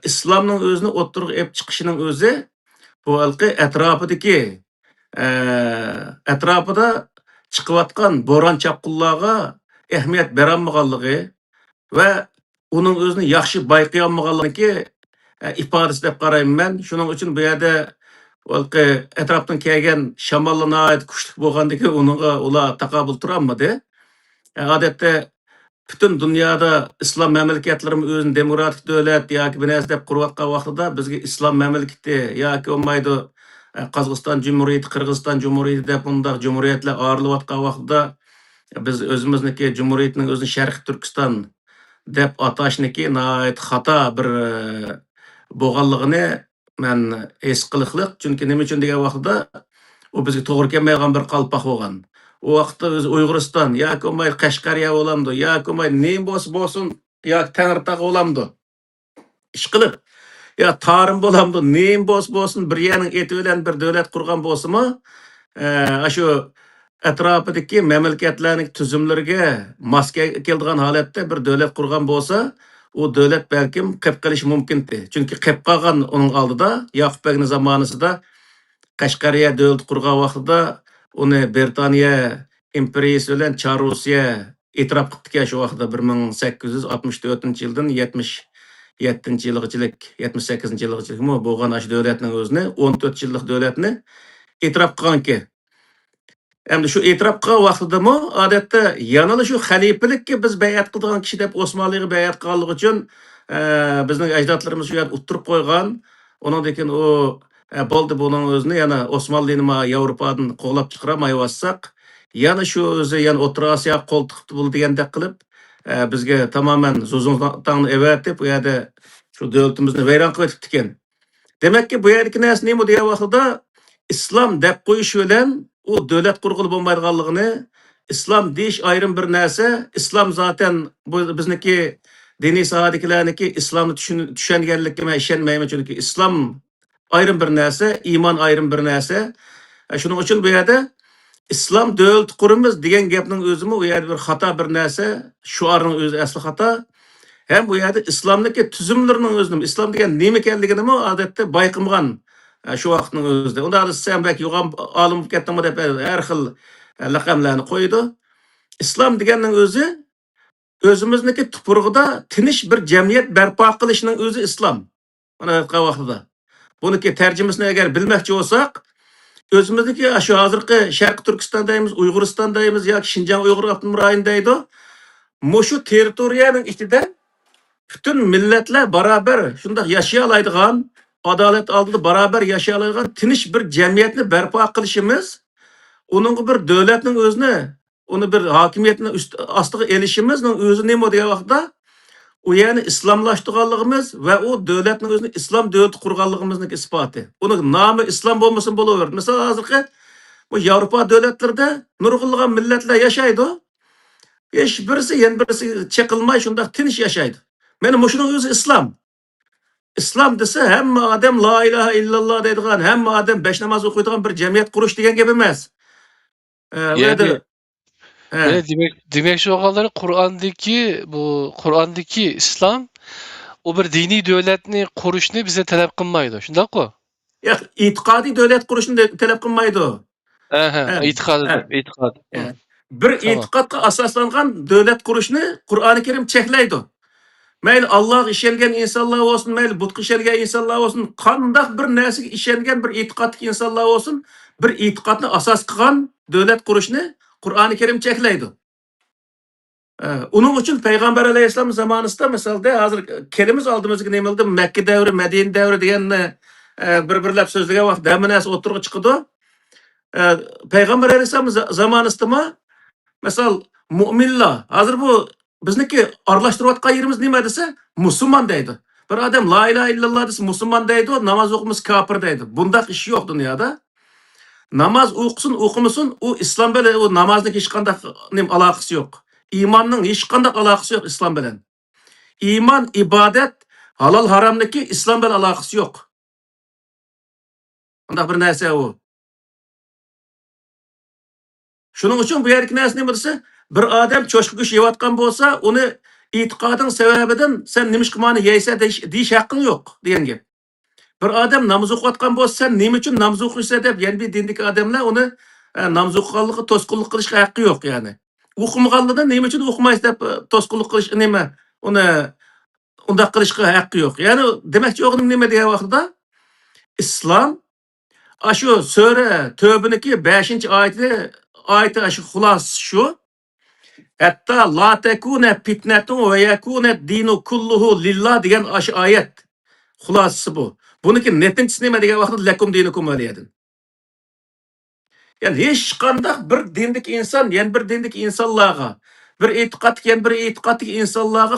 İslamning özüni oturga ep çıkışının özü bu halkı etrafıdaki etrafıda çıkıvatkan boran çapkınlığa ehmiyet berenmeganlığı ve onun özünü yaxşı bayqayanmaganlığı ifadesi dep qarayım ben. Şunun için bu yerde halkı etraftan kelgen şamallana ait kuşluk bolgandaki onunla ula takabul turanmadı. Adette bütün dünyada İslam memleketlerimiz özün demokratik devlet yoki bir narsa dep qurayotgan vaqtida bizga İslam memleketi yoki olmaydı Qozog'iston Cumhuriyeti, Qirg'iziston Cumhuriyeti dep bundaq cumhuriyetler ağırlayotgan vaqtida biz özümüzniki cumhuriyetning özünü Sharq Turkiston dep ataşniki nayet hata bir bolganlygyny men es qılıqlyk. Çünki nime üçün degan vaqtida o bizge to'g'ri kelmaydigan bir qalpoq bo'lgan. O vaqtda o'zi Uyg'uriston yoki bo'lmay Qashqariya bo'lamdi, yoki bo'lmay nem bo'lsin, yoki Tangritog' bo'lamdi. Ish qilib, yo Tarim bo'lamdi, nem bo'lsin bir yerning eti bilan bir davlat qurgan bo'lsa-mu, shu atrofidagi mamlakatlarning tuzumlariga mos keladigan holatda bir davlat qurgan bo'lsa, u davlat balkim qilib qilishi mumkin-di. Chunki qilib qolgan uning oldida Yoqub Begning zamonasida Qashqariya davlat qurgan vaqtida uni Britaniya imperiyasi bilan Char Rusiya e'tirof qildi shu vaqtda 1864-yildan 77-yilgachilik, 78-yilgachilik bo'lgan shu davlatning o'zini 14 yillik davlatni e'tirof qilganki. Endi shu e'tirof qilgan vaqtidami odatda yanada shu xalifalikka biz bay'at qilgan kishi deb Osmonliga bay'at qilganligi uchun bizning ajdodlarimiz shu yerda o'ttirib qo'ygan. Undan keyin u bo'ldi buning o'zini yana Osmonlini Yevropadan qo'g'lab chiqaramayotsak, yana shu o'zi yana O'rta Osiyo qo'l tiqibdi bu degandek qilib bizga tamoman Zuzuntanni evatib bu yerda shu davlatimizni vayron qilib o'tibdi ekan. Demakki bu yerdagi narsa nima degan vaqtida islom deb qo'yish bilan u davlat qurg'ili bo'lmaydiganligini, islom deyish ayrim bir narsa, islom zaten bu bizniki diniy sohadagilarniki islomni tushunganlikka men ishonmayman, chunki islom ayrim bir narsa, iymon ayrim bir narsa. Shuning uchun bu yerda islom davlat quramiz degan gapning o'zimi u yerda bir xato bir narsa, shuarning o'zi asli xato. Hem bu yerde İslam'daki tüzümlerinin özünü, İslam degan nima ekanligini odatda bayqamagan shu vaqtning o'zida. Unda sen belki yo'g'on olim bo'lib ketdingmi deb har xil laqamlarni qo'ydi. Islom deganning o'zi o'zimizniki tupurg'ida tinch bir jamiyat barpo qilishning o'zi islom. Mana aytgan vaqtida. Buniki tarjimasini agar bilmoqchi bo'lsak, o'zimizniki shu hozirgi Sharq Turkistondaymiz, Uyg'uristondaymiz yoki Shinjang Uyg'ur avtonom rayonidaydi. Mushu territoriyaning ichida bütün milletler beraber şundaq yaşayalaydigan, adalet aldığında beraber yaşayalaydigan tinch bir cemiyetni barpo qilishimiz, onun bir devletning o'zini, onu bir hakimiyetini ostiga elishimizning o'zi nima degan vaqtda, u yani islomlashtirganligimiz va u devletning o'zini islom davlati qurganligimizning isboti. Uning nomi islom bo'lmasa bo'laveradi. Masalan, hozirgi bu Yevropa davlatlarida nurg'unlagan millatlar yashaydi. Hech birisi yana birisi chekilmay shundaq tinch yashaydi. Meni muşunun özü İslam. İslam dese hamma odam la ilahe illallah deydigan, hamma odam besh namoz o'qiydigan bir jamiyat qurish degan gap emas. Yani He. demekçi olanları Kur'an'daki İslam o bir dini devletni qurishni bize talep qilmaydi. Shundaq-ku? Ya itiqodiy davlat qurishni talab qilmaydi. E'tiqod. Bir Tamam. e'tiqodga asoslangan davlat qurishni Qur'oni Karim cheklaydi. Mayli Allah ishongan insonlar bo'lsin, mayli butga ishongan insonlar bo'lsin, qanday bir narsaga ishongan bir e'tiqodli insonlar bo'lsin, bir e'tiqodni asos qilgan davlat qurishni Qur'oni Karim cheklaydi. Uning uchun Payg'ambar alayhisalom zamonasida misolda hozir kelimiz oldimizga nima bo'ldi? Makka davri, Madina davri deganni bir-birlab so'zlagan vaqtda hamma narsa o'tirg'i chiqdi. Payg'ambar alayhisalom zamonasida misol Mu'minlar. Hozir bu bizniki aralashtirayotgan yerimiz nima desa, musulmon deydi. Bir odam la ilaha illalloh desa musulmon deydi, namoz o'qimiz kofir deydi. Bundaq ish yo'q dunyoda. Namoz o'qisin, o'qimasin, u islom bilan u namozning hech qanday aloqasi yo'q. Iymonning hech qanday aloqasi yo'q islom bilan. Iymon, ibodat, halol haromniki islom bilan aloqasi yo'q. Undaq bir narsa u. Shuning uchun bu yerki narsa nima desa, bir odam cho'shqa go'sht yeyotgan bo'lsa, uni e'tiqoding sababidan sen nimishqa mani yeysa deyish haqqing yo'q degan gap. Bir odam namoz o'qiyotgan bo'lsa, sen nima uchun namoz o'qiysan deb, ya'ni bir dindagi odamlar uni namoz o'qiganligi to'sqinlik qilishga haqqi yo'q yani. O'qimaganligidan nima uchun o'qimaysiz deb to'sqinlik qilish nima, uni undaq qilishga haqqi yo'q. Ya'ni demakchi o'g'lim nima degan vaqtda islom shu sura Tövbiniki 5-oyati shu xulosasi shu. Hatta la tekune fitnetun ve yekune dinu kulluhu lillah degan shu oyat xulosasi bu. Buniki netinchisi nima degan vaqtda lakum dinukum valiyadin. Yani hech qanday bir dindik inson, yana bir dindik insonlarga, bir e'tiqodga, yana bir e'tiqodga insonlarga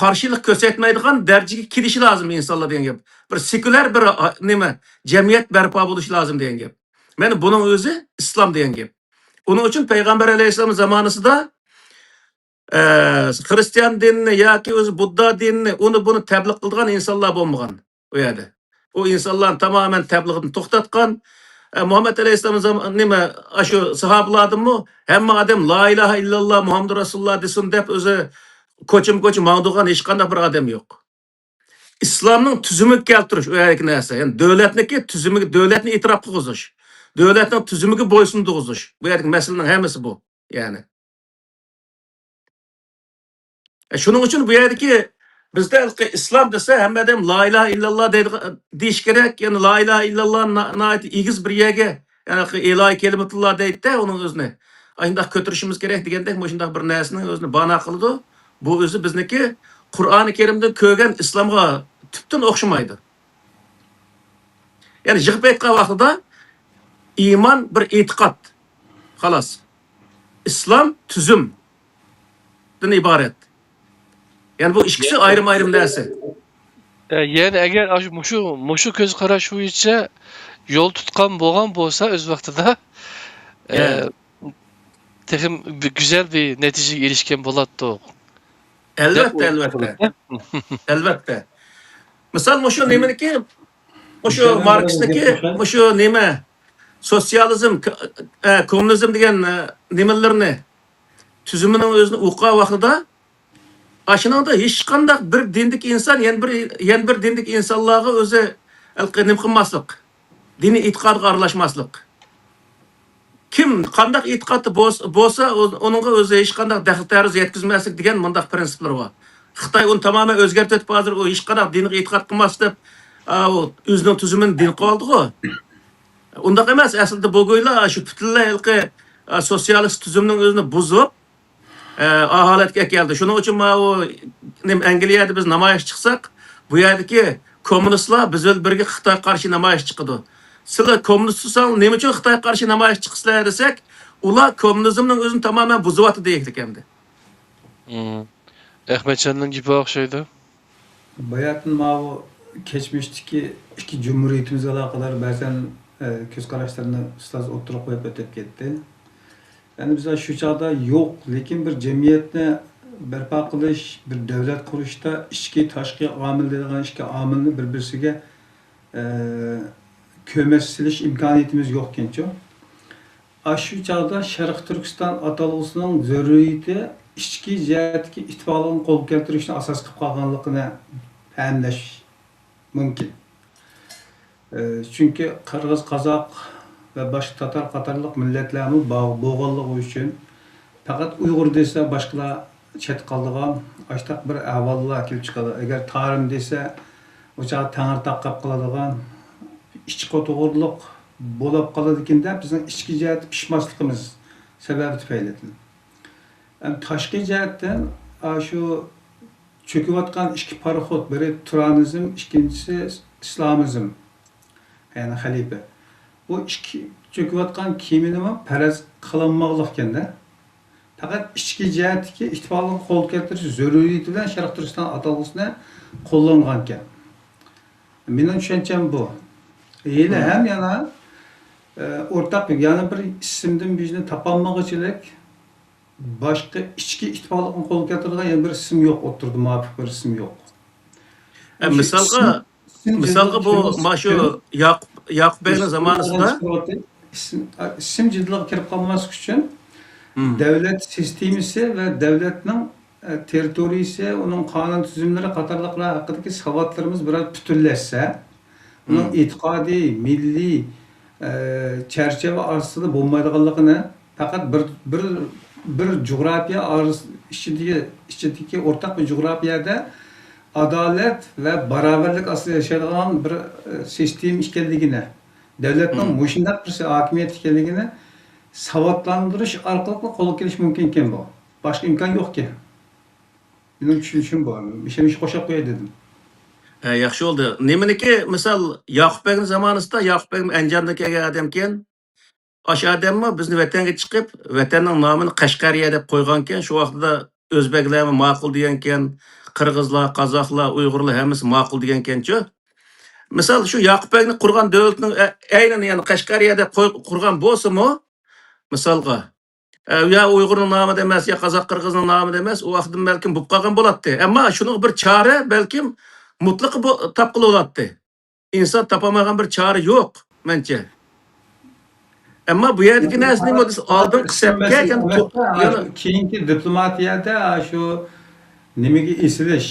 qarshilik ko'rsatmaydigan darajaga kelishi lozim insonlar degan gap. Bir sekulyar bir nima, jamiyat barpo bo'lishi lozim degan gap. Mana buning o'zi islom degan gap. Uning uchun payg'ambar alayhisalom zamonasida Hristiyan dinini yoki o'zi Budda dinini buni tabliq qilgan insonlar bo'lmagan u yerda. U insonlar tamoman tabliğini to'xtatgan. Muhammed Aleyhisselam nima shu sahobalardanmi hamma odam la ilaha illalloh Muhammedur Rasululloh desin deb o'zi ko'chim mangdigan hech qanday bir odam yo'q. İslamning tuzumiga keltirish u yerki narsa. Ya'ni davlatniki tuzumiga, davlatni e'tirof qilg'izish, davlatning tuzumiga bo'ysundirg'izish. Bu yerki masalaning hammasi bu. Ya'ni shuning uchun bu yerdagi bizda islom desa hamma odam la ilaha illalloh deyish kerak. Ya'ni la ilaha illalloh egiz bir yerga ya'ni ilohiy kelimatulloh deydi-da uning o'zini. Ayndaq ko'tarishimiz kerak degandek shunday bir narsaning o'zini bano qildi. Bu o'zi bizniki Qur'oni Karimda ko'rgan islomga tubdan o'xshamaydi. Ya'ni yig'ib aytgan vaqtida iymon bir e'tiqod. Xolos. Islom tuzumdan iborat. Yani bu ikisi ayrım narsa. Yani eğer mushu ko'z qarash bo'yicha yo'l tutgan bo'lgan bo'lsa o'z vaqtida texim güzel bir netijaga erishgan bo'ladi. Elbette. Elbette. Misal mushu nimaniki, mushu Marksniki, mushu nima sosyalizm, kommunizm degan nimalarni tuzumining o'zini o'qigan vaqtida aşınanda hech qanday bir dindik inson yan bir dindik insonlarga o'zi nim qilmaslik, diniy e'tiqodga aralashmaslik. Kim qanday e'tiqodi bo'lsa, uningga o'zi hech qanday daxl-taruz yetkazmaslik degan mundaq prinsiplar bor. Xitoy uni tamoman o'zgartirib hozir u hech qanday diniy e'tiqod qilmas deb o'zining tuzumini din qoldi-ku. Undaq emas, aslida bo'goylar shu butunlay sotsialist tuzumning o'zini buzib holatga keldi. Shuning uchun o Angliyada biz namoyish chiqsak, bu yerdagi kommunistlar biz bilan birga Xitoy qarshi namoyish chiqadi. Sizlar kommunistlar nima uchun Xitoy qarshi namoyish chiqsizlar desak, ular kommunizmning o'zini tamoman buzyapti deylik endi. Ahmetcanning gapi o'xshaydi. Bayatın bu geçmişteki iki cumhuriyetimizle alakadar bazen göz kararlarını ustoz o'ttirib qo'yib o'tib ketdi. Yani bize şu çağda yok, lekin bir cemiyetni barpo qilish, bir davlat qurishda ichki tashqi omil degan ikki omilni bir-birisiga ko'mash imkoniyatimiz yo'q ekancho. Shu chog'da Sharq Turkiston atalg'usining zaruriyati ichki jihatdagi ittifoqni qo'lga keltirishni asos qilib qolganligini ta'minlash mumkin. Çünkü Qirg'iz, Qozoq ve başka Tatar qatarlıq milletlerimiz boğanlığı üçün fakat Uygur dese başkalar chet qaldığan açtaq bir ahvallar kelib chiqadi. Eğer tarım dese o'sha tangir taqqab qiladigan ichki qo'tug'urliq bo'lib qoladi ekan deb bizning ichki jihat pishmasligimiz sababi tufaylidan. Yani tashqi jihatdan shu cho'kayotgan ikki paraxod, biri turanizm, ikkinchisi islomizm. Yani halife. Bu ikki cho'kayotgan kemini faraz qilinmoqlik ekanda. Faqat ichki jihatdagi ittifoqni qo'l keltirish zaruriyati bilan Sharq Turkiston atalg'usini qo'llangan ekan. Mening tushuncham bu. Yine hem yana ortak yana bir ismdan bizni topolmagichilik başka içki ittifoqni qo'l keltirgan yana bir ism yo'q, o'tirdi muvofiq bir ism yo'q. Misalga bu maşu Yakup Bey'in zamanısında isim ciddilik kirib qolmaslik uchun devlet sistemisi ve devletning territoriyasi, onun qonun tuzumlari qatorliqlar haqidagi savodlarimiz biroz butunlashsa, uning e'tiqodiy, milliy çerçeve arsida bo'lmaydiganligini faqat bir coğrafya içindeki ortak bir coğrafyada adalet ve beraberlik aslı yaşayan bir sistem işgalligini, devletin muşindak bir hakimiyet işgalligini savatlandırış arkalıkla qo'lga kelish mumkin ekan bu. Başka imkan yok ki. Benim düşünüşüm bu. Bir şey qo'shib qo'yay dedim. yaxshi oldu. Neminiki misal Yakup Bey'in zamanısında Yakup Bey'in Anjan'daki adamken aşı adamı bizni vatanga chiqib, vatanning nomini Qashqariya deb qo'yganken, shu vaqtda o'zbeklarmi ma'qul deganken, qirg'izlar, qozoqlar, uyg'urlar hammasi ma'qul deganken-chu. Misal shu Yakup Bey'ni qurgan davlatning aynan yani Qashqariya deb qurgan bo'lsa-mu, misalga ya Uyg'urning nomida emas, ya qozoq qirg'izning nomida emas, u vaqtdan balkim bo'lib qolgan bo'ladi. Ammo shuning bir chora balkim mutlaq topqili bo'ladi. İnson topamagan bir chora yo'q, mencha. Ammo bu yerdagi narsani modis oldin qisabga yani keyingi diplomatiyada shu nimaga esilish,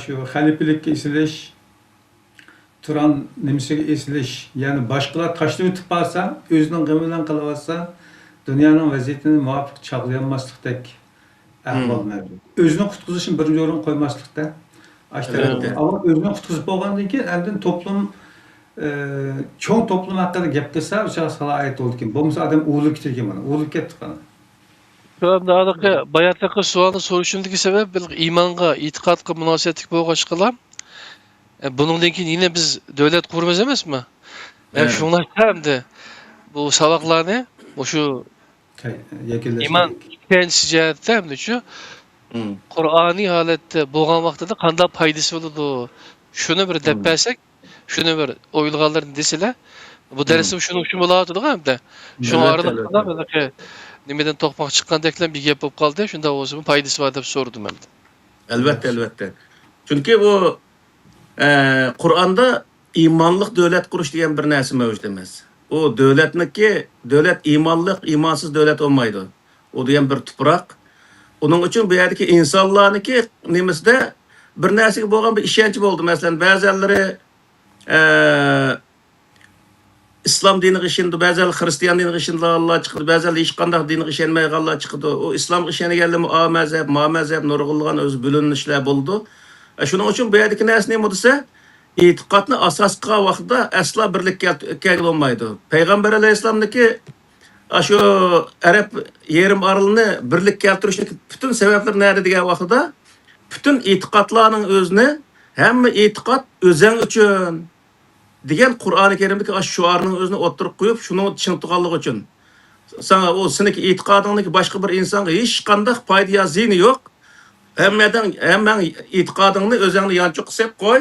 shu xalifalikka esilish, Turan nimasiga esilish, ya'ni boshqalar tashlab o'tib qolsa, o'zining g'ami bilan qilyapsa, dunyoning vaziyatini muvofiq chaqlayanmaslikdek ahvol mavjud. O'zini qutqizishni birinchi o'ringa qo'ymaslikda. Ama o'zini qutqizib bo'lgandan keyin endi to'plum cho'ng to'plum haqida gap qilsa, o'sha salohiyat bo'ldi ekan. Bo'lmasa odam o'lib ketgan mana, o'lib ketdi qana. Şu anda bayatlıkı sualını soruşundaki sebep imanға, itiqadqa münasebetlik bo'lg'achqalar. Buningdan keyin yine biz devlet kurmaz emas mi? Şunlar hamda bu sabaqlarni şu iman ikkinchi jihatda hamda shu Qur'oniy holatda bo'lgan vaqtida qanday foydasi bo'ladi? Shuni bir deb bersak, shuni bir o'ylaganlarni desalar, bu darsim shuning uchun bo'ladi hamda. Shu orada nimadan to'qmoq chiqqandeklar bir gap bo'lib qoldi. Shunda o'zim foydasi bor deb so'radim hamda. Albatta. Chunki bu Qur'onda imonliq davlat qurish degan bir narsa mavjud emas. O devletniki, devlet imanliq, imansız devlet olmaydı. O degan bir tuproq. Onun için bu yerdeki insanlarniki nimasida bir narsaga bo'lgan bir ishonch bo'ldi. Masalan, ba'zilari İslam diniga ishonadi, ba'zilari Xristian diniga ishonganlar chiqdi, ba'zilari hech qanday dinga ishonmaganlar chiqdi. O İslam ishonganlar A mazhab, Ma mazhab nurg'ulgan o'z bo'linishlar bo'ldi. Shuning uchun bu yerdeki narsa nima desa, e'tiqodni asos qilgan vaqtda aslo birlikka kelolmaydi. Payg'ambar alayhissalomniki şu Arab yerim aralını birlik keltirishning bütün sebepler nerede degan vaqtida bütün e'tiqodlarning o'zini hamma e'tiqod o'zing uchun degan Qur'oni Karimdagi shuarning o'zini o'ttirib qo'yib, shuni tushuntirganligi uchun. Sana o seniki e'tiqodingniki boshqa bir insonga hech qanday foyda yo ziyni yo'q. Hamma e'tiqodingni o'zingni yanchiq qilib qo'y.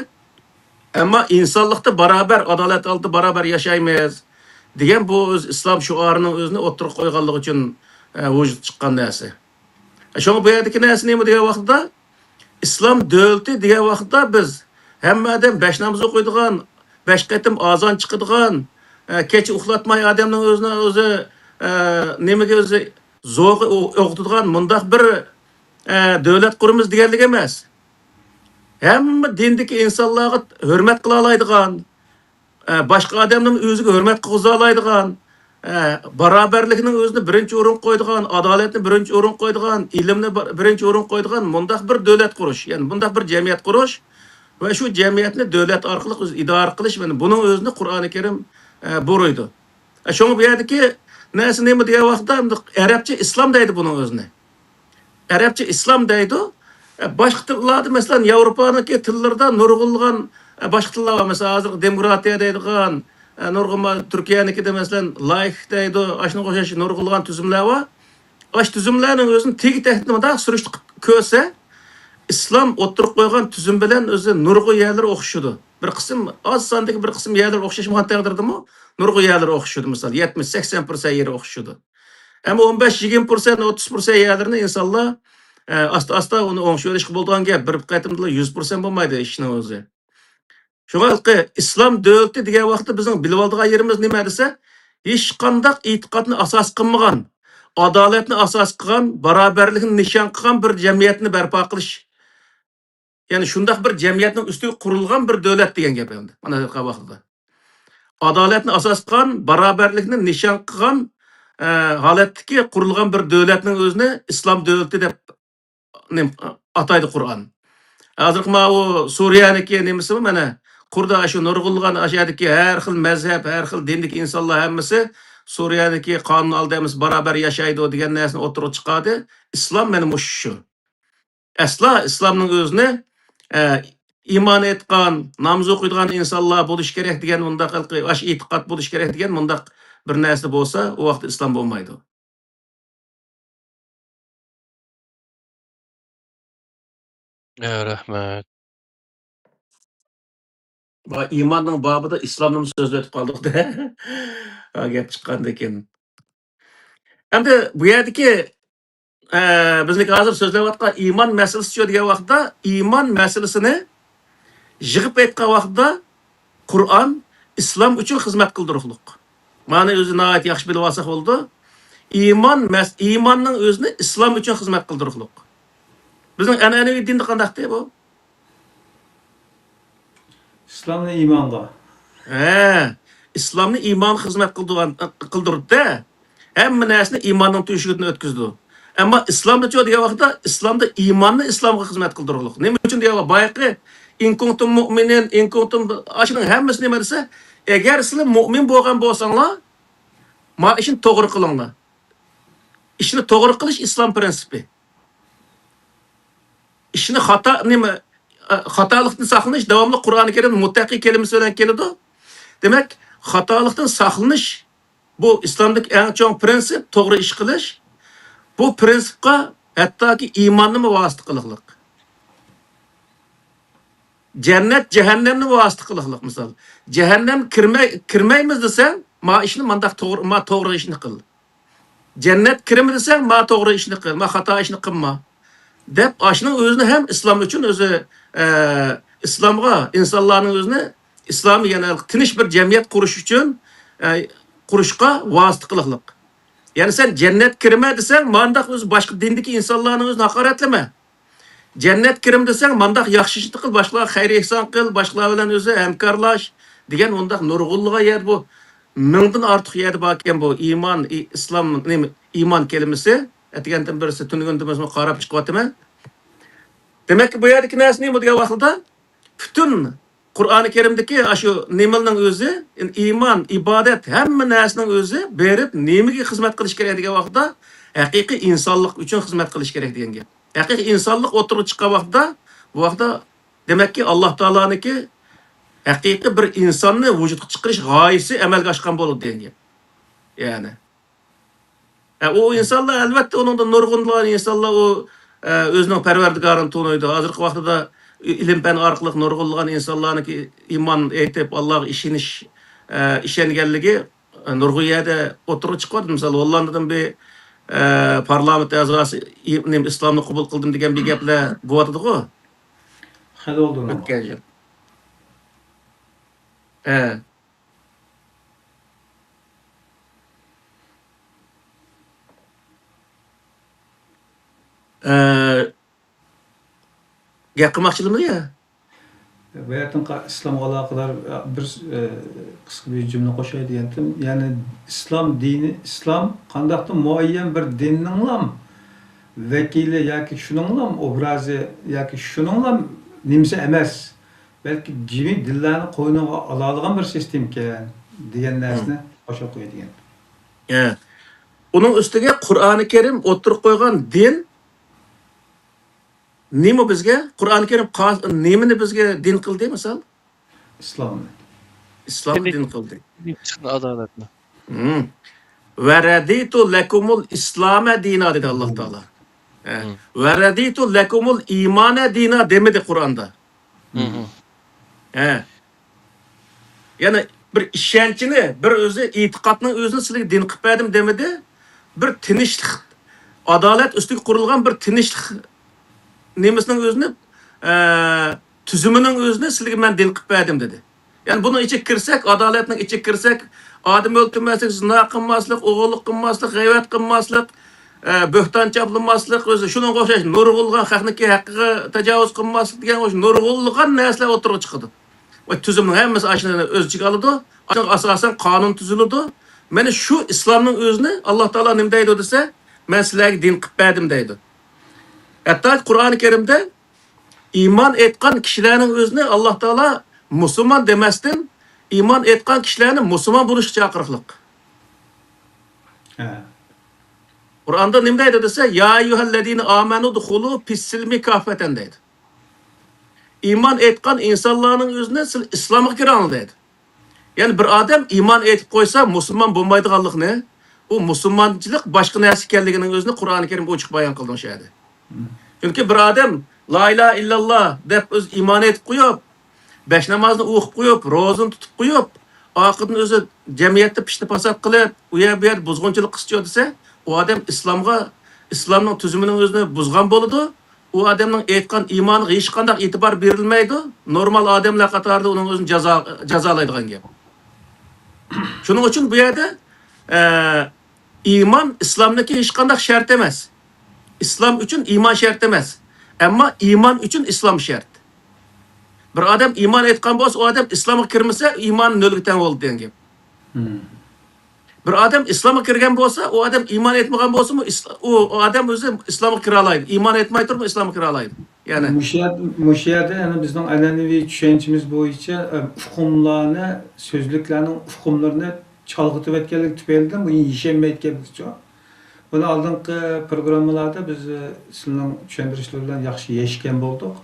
Ammo insonlikda barobar, adolat oldida barobar yashaymiz degan bu o'z islom shuarining o'zini o'ttirib qo'yganligi uchun vujud chiqqan narsa. Shunga bu yerdagi narsa nima degan vaqtda islom davlati degan vaqtda biz hammadan 5 namoz o'qiydigan, 5 qatim azon chiqadigan, kecha uxlatmay odamning o'zi nimaga o'zi zo'g'i o'qitadigan mundaq bir davlat qurimiz deganlik emas. Hamma dindagi insonlarga hurmat qila oladigan, boshqa odamning o'ziga hurmat qilsa oladigan, barobarlikning o'zini birinchi o'rin qo'yadigan, adolatni birinchi o'rin qo'yadigan, ilmni birinchi o'rin qo'yadigan mundaq bir davlat qurish, ya'ni mundaq bir jamiyat qurish va shu jamiyatni davlat orqali o'z idora qilish, mana buning o'zini Qur'oni Karim buyurdi. Shunga bu yerdagi narsa nima degan vaqtda arabcha islom deydi buning o'zini. Arabcha islom deydi. Boshqa tillarda masalan Yevropaniki tillarda nurg'ulgan boshqa tillar var. Mesela hozir demokratiya deydigan, nurg'ulgan Turkiyanikida masalan laik deydi, ashunga o'xshash nurg'ulgan tuzumlar var. Aş tüzümlerinin özünü tegi tehditini da sürüştü köse İslam oturup koygan tüzüm bilen özü nurgu yerleri okşudu. Bir kısım az sandaki bir kısım yerler okşaşmagan taqdirda mı nurgu yerleri okşudu misal 70-80% yeri okşudu. Ama 15-20%, 30% yerlerini insanlar asta onu oңşuyormuş bulduğun gap bir qaytımda 100% bo'lmaydi ishning o'zi. Şoňa İslam döwleti degan vaqtda bizning bilib oldigan yerimiz nima desa, hech qanday e'tiqodni asos qilmagan, adolatni asos qilgan, barobarlikni nishon qilgan bir jamiyatni barpo qilish. Ya'ni shundaq bir jamiyatning ustiga qurilgan bir davlat degan gap endi. Mana shu vaqtda. Adolatni asos qilgan, barobarlikni nishon qilgan holatdagi qurilgan bir davlatning o'zini islom davlati deb ataydi Qur'on. Hozir mana u Suriyaniki nimasi mana Qurda shu nurg'ulgan ashadiki har xil mazhab, har xil dindagi insonlar hammasi Suriyaniki qonun oldimiz barobar yashaydi degan narsani o'tirib chiqadi. Islom mana shu. Asla islomning o'zini iymon etgan, namoz o'qiydigan insonlar bo'lish kerak degan undaq ash e'tiqod bo'lish kerak degan mundaq bir narsa bo'lsa, u vaqtda islom bo'lmaydi. Rahmat. Va iymonning bobida islomni so'z o'tib qoldik-da. Ha gap chiqqanda ekan. Endi bu yerdagi bizniki hozir so'zlayotgan iymon masalasi degan vaqtda iymon masalasini yig'ib aytgan vaqtda Qur'on islom uchun xizmat qildiruqliq. Mana o'zi nihoyat yaxshi bilib olsak bo'ldi. Iymonning o'zini islom uchun xizmat qildiruqliq. Bizning an'anaviy dinda qandaqdi bu? İslam'la imanға. İslamni iymon xizmat qildirdi. Hamma narsani iymonning tuyushidan o'tkazdi. Ammo islomda degan vaqtda islomda iymonni islomga xizmat qildiruqliq. Nima uchun degan boyaqi in kuntum mu'minin in kuntum ashining hammasi nima desa, agar sizlar mu'min bo'lgan bo'lsanglar, ma ishni to'g'ri qilinglar. Ishni to'g'ri qilish islom prinsipi. Ishni xatolikdan saqlanish davomli Qur'oni Karim muttaqi kelimasi bilan keladi. Demak, xatolikdan saqlanish bu islomdagi eng chong prinsip, to'g'ri ish qilish. Bu prinsipga hattoki iymonni vosita qiliqliq. Jannat, jahannamni vosita qiliqliq misol. Jahannam kirmaymiz desang, ma ishni mandaq to'g'ri ishni qil. Jannat kirmi desang, ma to'g'ri ishni qil, ma xato ishni qilma. Deb ashning o'zini ham islom uchun o'zi islomga insonlarning o'zini islomiy yana tinch bir jamiyat qurish uchun qurishga vosita qiliqliq. Ya'ni sen jannat kirma desang, mandaq o'zi boshqa dindagi insonlarning o'zini haqoratlama. Jannat kirim desang, mandaq yaxshi ishni qil, boshqalarga xayr ehson qil, boshqalar bilan o'zi hamkorlash degan undaq nurg'unliga yer bu. Mingdan ortiq yer bor ekan bu iymon, islom, iymon kelimasi. Etigandan birisi tunigandimizmi qarab chiqyaptimi? Demak, bu yerdagi narsa nima degan vaqtda butun Qur'oni Karimdagi shu nimaning o'zi, iymon, ibodat, hamma narsaning o'zi berib nimaga xizmat qilish kerak degan vaqtda haqiqiy insonlik uchun xizmat qilish kerak degan gap. Haqiqiy insonlik o'tirib chiqqan vaqtda bu vaqtda demakki Alloh taolaniki haqiqiy bir insonni vujudga chiqarish g'oyasi amalga oshgan bo'ladi degan gap. Ya'ni o insonlar albatta uningda nurg'unlar insonlar o o'zining parvardigorini to'naydi. Hozirgi vaqtda ilm fan orqali nurg'unlagan insonlarniki iymon aytib Allohga ishonganligi nurg'uyada o'tirib chiqadi. Misol Hollandadan bir parlament a'zosi islomni qabul qildim degan bir gaplar bo'lyapti-ku. Hali oldu mu? O'tkazib. Gap qilmoqchilimmi ya? Bayatınqa İslam'a alakadar bir kısa bir cümle koşay diyendim. Yani İslam dini, İslam kandakta muayyen bir dinninlam vekili yaki şununlam obrazı yaki şununlam nimse emez. Belki cimi dillerini koyuna alalıgan bir sistem ki yani diyen nersine koşa koy diyen. Onun üstüge Qur'oni Karim o'tirib qo'ygan din nima bizga Qur'oni Karim nimani bizga din qildi misol? İslam'ı. Islom din qildi. Adolatni. ve raditu lekumul islame dina dedi Allah Teala. Ve raditu lekumul imane dina demedi Kur'an'da. Yani bir işençini, bir özü itikadının özünü sizlarga din qilib berdim demedi. Bir tinchlik, adalet üstüge kurulgan bir tinchlik nemesining özünü, tüzümünün özünü sizlarga men din qilib berdim dedi. Yani bunun içi kirsek, adaletning içi kirsek, adam öldürmeslik, zina qilmaslik, o'g'irlik qilmaslik, g'iybat qilmaslik, bo'hton chaplamaslik, o'zi shunga o'xshash nurg'ulg'an haqniki haqqiga tajovuz qilmaslik degan o'sha nurg'ulg'an narsalar o'tirib chiqadi. O tüzümün hemmesi aşırı öz içine alıdı. Asasen kanun tüzülüdü. Meni şu İslam'ın özünü Allah Teala ne deydi dese, ben sizlerge din qilib berdim deydi. Hatta Kur'an-ı Kerim'de iman etken kişilerin özünü Allah Teala Müslüman demezden iman etken kişilerin Müslüman buluş çakırıklık. Kur'an'da ne deydi dese, ya eyyühellezine amenu dukhulu pissilmi kafeten deydi. İman etken insanların özüne İslam'a giren deydi. Yani bir adam iman etip koysa Müslüman bulmaydıganlık ne? O Müslümancılık başka nersi ekanliginin özünü Kur'an-ı Kerim'de açık bayan kıldığı şeydi. Çünkü bir adam la ilahe illallah dep öz iman etip koyup, beş namazını okup koyup, rozunu tutup koyup, akıdın özü cemiyette pişti pasat kılıp, uya bir yer buzgunçılık istiyor dese, o adam İslam'ın tüzümünün özünü buzgan boludu. O adamın etkan imanı hiç kandak itibar verilmeydi. Normal adamlar katarda onun özünü cazalaydıgan gibi. Şunun için bu yerde iman İslam'daki hiç kandak şart emez. İslam için iman şart emez. Ama iman için İslam şart. Bir adam iman etkan olsa o adam İslam'a kirmese iman nölgüten oldu diyen gibi. Bir adam İslam'a kirgen olsa o adam iman etmegen olsa mı o adam özü İslam'a kiralaydı. İman etmey turma İslam'a kiralaydı. Yani Müşahede yani bizning an'anaviy tushunchimiz bo'yicha hukmlarni, so'zliklarning hukmlarini chalg'itib o'tganlik tufaylidan bu yeshanmay ketganlikcha. Buni oldingi programmalarda biz sizlarning tushuntirishlar bilan yaxshi yeshgan bo'ldik.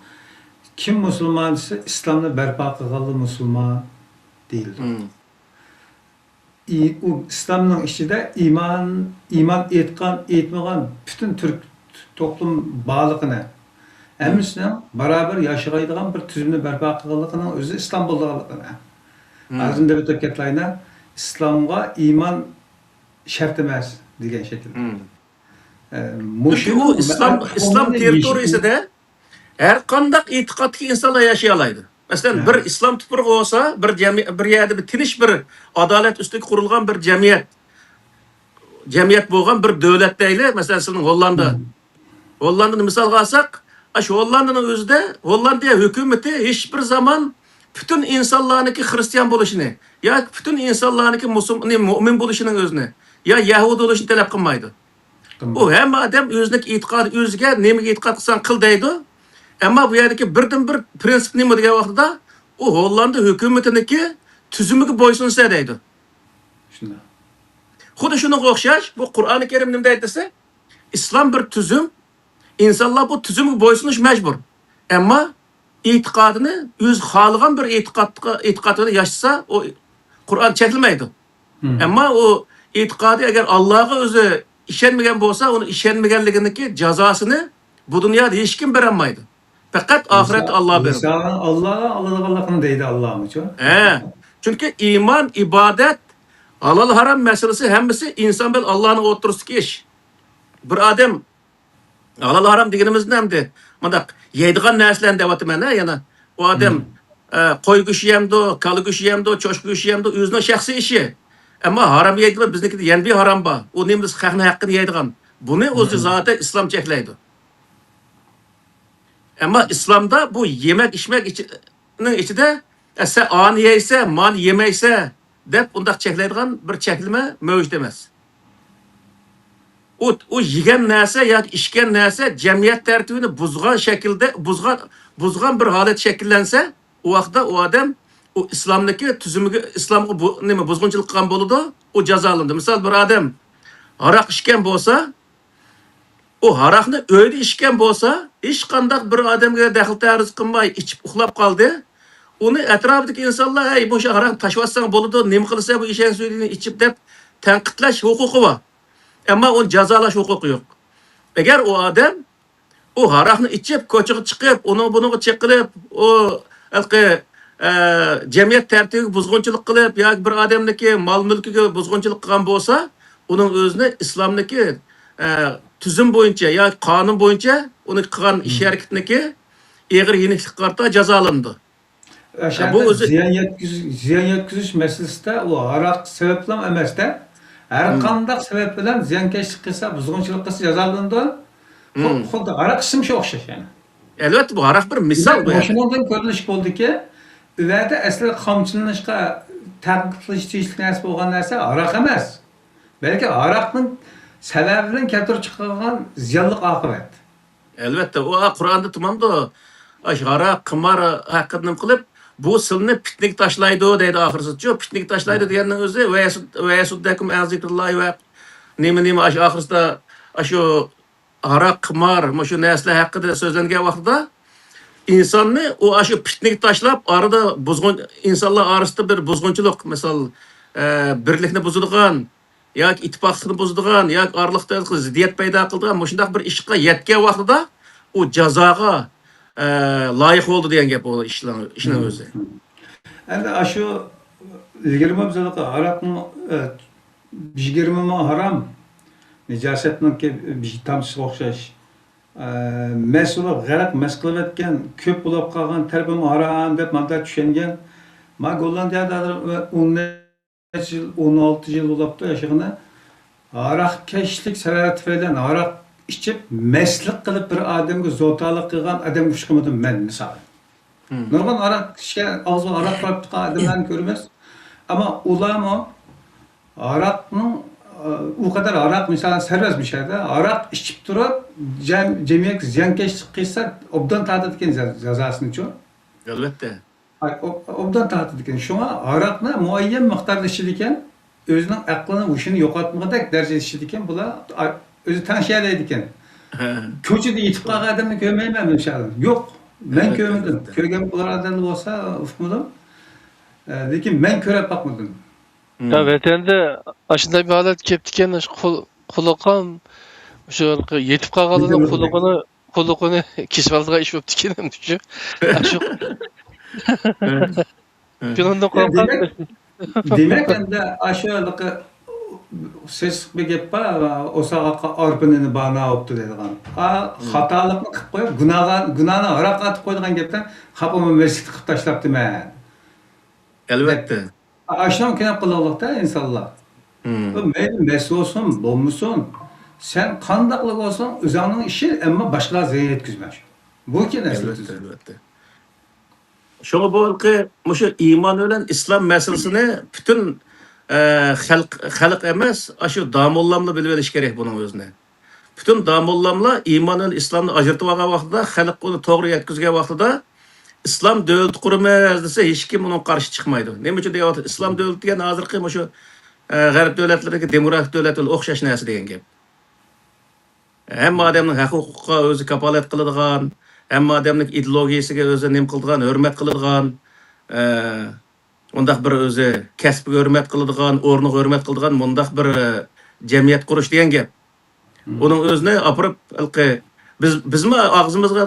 Kim musulmon desa islomni barpo qilgan musulmon deyildi. U islomning ichida iymon etmagan butun turk to'plum borlig'ini hammasini barobar yashaydigan bir tuzumni barpo qilganligining o'zi islom bo'lganligini. Hozir deb o'tib ketlayna islomga iymon shart emas degan shaklda. Çünkü o İslam territoriyasida her kandak e'tiqodli insonlar yashay oladi. Masalan, bir islom tuprog'i olsa, bir yerde bir tinch bir adalet üstüge kurulgan bir cemiyet bo'lgan bir davlat deyli. Masalan, sizning Hollanda'ni misolga olsak, şu Hollanda'nın özünde Hollanda hükümeti hiçbir zaman bütün insanlarınki Hristiyan buluşunu ya bütün insanlarınki mümin buluşunun özünü ya Yahudi buluşunu talep kılmaydı. O hem adam özündeki itiqad özüge nemiga itiqad qilsan qil deydi. Ama bu yerdeki birden bir prensip nima degan vaqtida o Hollanda hükümetiniki tüzümüge boysunsa deydi. Shunday. Xuddi shunga o'xshash bu Qur'oni Karim nima deydi desa, İslam bir tüzüm. İnsanlar bu tüzümü boysunish mecbur. Ama itiqadını öz xalıgan bir itiqadını yaşasa o Kur'an çekilmeydi. Ama o itiqadı eğer Allah'a özü işenmegen bolsa, onu işenmegenliginiki cezasını bu dünyada hiç kim veremeydi. Fakat ahiret Allah verir. Allah'a aladiganligini deydi Allah'ım. Çünkü iman, ibadet, halal haram meselesi hemmesi insan bilen Allah'ın oturduğu iş. Bir adam halal haram degenimiz nemdi? Mındak yeydigan narsalarni deyapti mana yana. O adam qo'y go'shti yemdi, kala go'shti yemdi, cho'shqa go'shti yemdi, o'zining shaxsiy ishi. Ama haram yeydigan biznikida yana bir haram bor. U nemiz haqni haqqini yeydigan. Buni o'zi zoti islom cheklaydi. Ama İslam'da bu yemek içmenin içinde sen an yeyse, man yemeyse dep undaq cheklaydigan bir cheklama mavjud emas. O yegan narsa yoki ichgan narsa jamiyat tartibini buzgan shaklda buzgan bir holat shakllansa, u vaqtda u odam o islomdagi tuzumiga islomga nima buzg'unchilik qilgan bo'ladi, u jazolandi. Misol bir odam aroq ichgan bo'lsa, o harakni öyle içken bolsa, hiç kandak bir adamga daxil tarız qilmay içip uxlab qoldi. Onu etrafdagi insonlar, "Ey, bu harak taşıvatsan boludu, nima qilsa bu ishang suyini içip" deb tanqidlash huquqi bor. Ammo uni jazolash huquqi yo'q. Agar u odam u haraqni ichib, ko'chaga chiqib, buniga cheqilib, u halqi jamiyat tartibiga buzg'unchilik qilib, yoki bir odamniki mol mulkiga buzg'unchilik qilgan bo'lsa, uning o'zini islomniki tuzum bo'yicha yoki qonun bo'yicha uni qilgan ish harakatniki eg'ir yeniklik qarta jazolandi. Bu Bu o'zi ziyan yetkazish masalasida u aroq sabab bilan emasda, har qanday sabab bilan ziyonkashlik qilsa, buzg'unchilik qilsa jazolanadi. Xuddi aroq ichishga o'xshash yani. albatta bu haraq bir misol bu. Shundan ko'rilish bo'ldiki, u yerda asli qamchilanishga ta'qiqlash tegishli narsa bo'lgan narsa aroq emas. Balki aroqning sababidan keltirib chiqargan ziyonli oqibat. Albatta u Qur'onda tamamda haraq, qimor haqida qilib bu silni pitnik tashlaydi deydi oxirida. Pitnik tashlaydi deganning o'zi va yasuddakum azikrullahi va nima oxirida shu haraq, qimor, shu narsalar haqida so'zlangan vaqtda insonni u shu pitnik tashlab, orada insonlar orasida bir buzg'unchilik, misol birlikni buzadigan yoki ittifoqlikni buzadigan yoki orliqda ziddiyat paydo qiladigan shunday bir ishga yetgan vaqtida u jazoga loyiq bo'ldi degan gap bu ishning o'zi. Endi shu 20 bizga aroqning 20 haram Necasatniki bir tamsiga o'xshash. Mas'ul g'alab mas'ul etgan ko'p bo'lib qolgan tarbiyam haram deb manda tushungan. Ma Gollandiyada 16 yil bo'libdi yashaganda aroq kashlik sababi bilan aroq ichib maslik qilib bir odamga zo'talik qilgan odam uchqimidim men misol. Nurg'un aroq ishga og'zini aroq qilib turgan odamlarni ko'ramiz. Ammo ularni aroqning u kadar aroq mesela serbest bir şeyde aroq içip durup cemiyet ziyonkashlik qilsa obdan ta'tidgan jazosini uchun. Albatta. Obdan ta'tidgan. Shunga aroqni muayyan miqdorda ichidi ekan, o'zining aqlini hushini yo'qotmagandek darajada ichidi ekan, bular o'zi tanishaydi ekan. Ko'chada yetib qolgan odamni ko'rmayman inshaalloh. Yo'q, men ko'rmadim. Ko'rgan bular odamlar bo'lsa ufqmadim. Lekin men ko'rib boqmadim. Ya vatanda shunday bir holat kelibdikan, quliqam o'sha yetib qolganning quliqini kesib oladigan ish bo'libdi ekan endi shu. Shu shundan qo'rqam. Demak endi ashulaqa siz bir gap bor, o'saqa orpinini bana olibdi deydigan. Xatolikni qilib qo'yib, gunohni aroq atib qo'ydigan gapdan xapama masjid qilib tashlabdi men. Albatta. Aşağı kenap kılalıkta insanlar. Mesut olsun, bulmuşsun. Sen kandaklık olsun, özanın işi ama başkalar ziyan yetkizmez. Bu ki nesli? Albatta. Şunu bu şu iman ölen İslam meselesini bütün halk emas, şu damollamla bilmeliş gerek bunun özüne. Bütün damollamla imanın İslam'ı ajırtıp algan vaqtida, halk onu doğru yetkizgen vaqtida İslam devleti kurmaz dese hiç kim onun karşı çıkmaydı. Ne için diyor? İslam devleti degan hozirgi şu g'arb davlatlaridagi demokratik davlat bilan o'xshash narsa degan gap. Hamma odamning haq-huquqiga o'zi kapolat qiladigan, hamma odamning ideologiyasiga o'zi nim qiladigan, hurmat qiladigan, undaq bir o'zi kasbiga hurmat qiladigan, o'rniga hurmat qiladigan mundaq bir jamiyat qurish degan gap. Uning o'zini opirib bizmi og'zimizga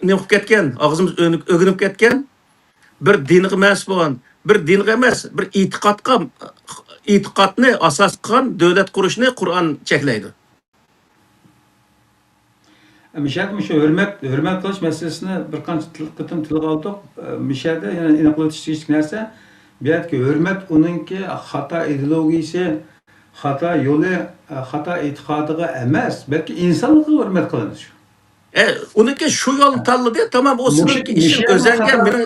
nima qilib ketgan, og'zimiz o'ginib ketgan bir dinga mas'ul bo'lgan, bir dinga emas, bir e'tiqodni asos qilgan davlat qurishni Qur'on cheklaydi. Mishadmi shu hurmat qilish masalasini bir qancha qitim tilga oldik. Mishada yana aniqlatish narsa, bu yerda hurmat uningki xato ideologiyasi, xato yo'li, xato e'tiqodiga emas, balki insonlikka hurmat qilinish. Uniki shu yo'lni tanladi, tamam, o sizniki ishim o'zangan, mening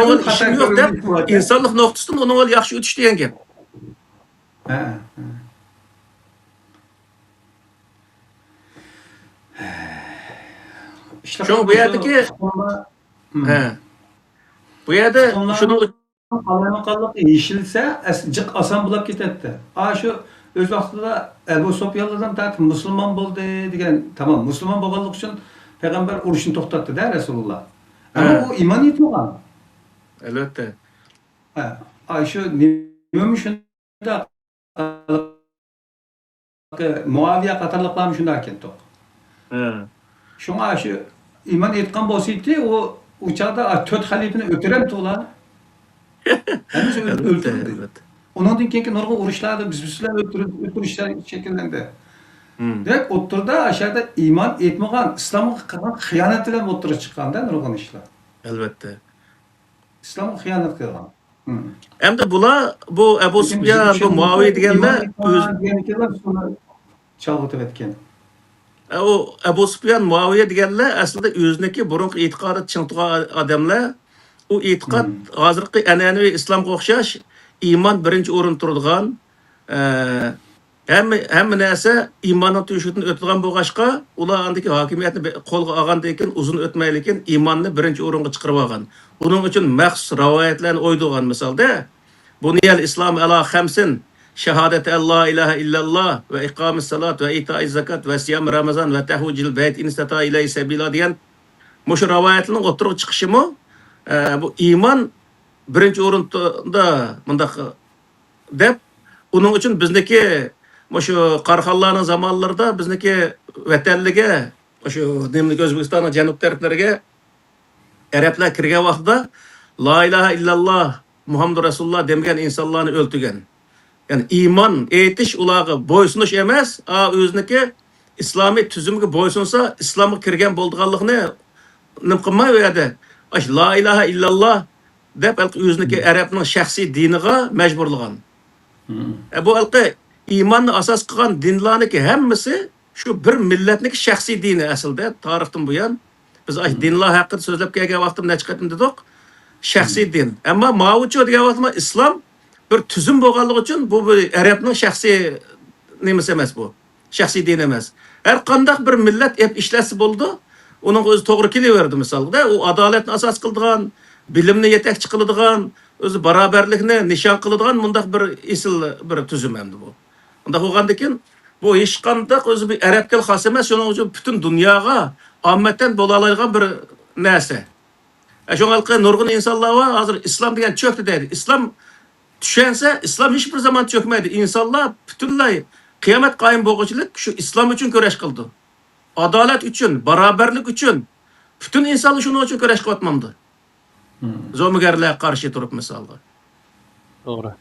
uning ishim yo'q deb insonlik nuqtasidan uning yaxshi o'tish degan gap. Şu bu yerdeki bu yerde şunu Qalamoqalliq yeshilsa, jiq oson bo'lib ketadi. Shu o'z vaqtida Abu Sufyonlardan tortib musulmon bo'ldi degan, tamam, musulmon bo'lganlik uchun payg'ambar urushni to'xtatdi-da Rasululloh. Ammo u iymon etmagan. Albatta. Shu nima shunda Muaviye qatarlıqlarım şunday ketdi. Ha. Şuna şu iman etken bolsaydı o çağda 4 halifini öldüremdi ular. Hemisi Elbette, öldürüldü. elbette. Ondan keyinki nurg'un urushlarda bizlar o'tirishlar shakllandi. Hmm. Demak, o'tirda aşağıda iman etmagan, islomga qilgan xiyonat bilan o'tirib chiqqanda nurg'un ishlar. Elbette. Islomga xiyonat qilgan. Hem de bu Ebu Sufyan, bu Muaviye degenler chalg'itib etgan. o Ebu Sufyan, Muaviye degenler aslında özündeki burunqi itiqadı çıngtıgan adamlar o itiqad hazırki an'anaviy İslamga o'xshash iman birinchi o'rin turadigan hamma narsa imonning tuyushidan o'tadigan bo'lg'achqa ular andagi hokimiyatni qo'lga olgandan keyin uzun o'tmay lekin iymonni birinchi o'ringa chiqarib olgan. Buning uchun maxsus rivoyatlarni o'ydigan misolda buniyal islom ala xamsin shahodat la ilaha illalloh va iqomis salat va itoiz zakat va siyam ramazon va tahujil bayt instata ilay sabila degan mushu rivoyatlarning o'tirib chiqishimi bu iymon birinchi o'rinda bundaq deb uning uchun bizniki shu qarxonlarning zamonlarida bizniki vatanliga shu nemlik O'zbekistonning janub taraflariga arablar kirgan vaqtda la ilaha illalloh Muhammad Rasululloh demagan insonlarni o'ltirgan. Ya'ni iymon aytish ularga bo'ysunish emas, o'ziniki islomiy tuzumga bo'ysunsa islomga kirgan bo'lganligini nim qilmay u yerda la ilaha illalloh deb o'ziniki arabning shaxsiy diniga majburlagan. Bu halqi iymonni asos qilgan dinlarniki hammasi shu bir millatniki shaxsiy dini aslida tarixdan buyon biz dinlar haqida so'zlab kelgan vaqtimda necha qatim dedik shaxsiy din. Ammo mavjud degan vaqtda islom bir tuzum bo'lganligi uchun bu arabning shaxsiy nimasi emas bu. Shaxsiy din emas. Har qanday bir millat ishlasi bo'ldi, uning o'zi to'g'ri kelaverdi misolda. U adolatni asos qiladigan, bilimni yetakchi qiladigan, o'zi barobarlikni nishon qiladigan mundaq bir esil bir tuzum endi bu. Unda bo'lgandan keyin bu hech qanday o'zi bir arabga xos emas, shuning uchun butun dunyoga ommadan bo'la oladigan bir narsa. Shunga nurg'un insonlar va hozir islom degan cho'kdi deydi. Islom tushunsa, islom hech bir zaman cho'kmaydi. Insonlar butunlay qiyomat qoyim bo'lguchilik shu islom uchun kurash qildi. Adolat uchun, barobarlik uchun butun insonlar shuning uchun kurash qilyapmandi. Zo'migarlarga qarshi turib misolga. Doğru.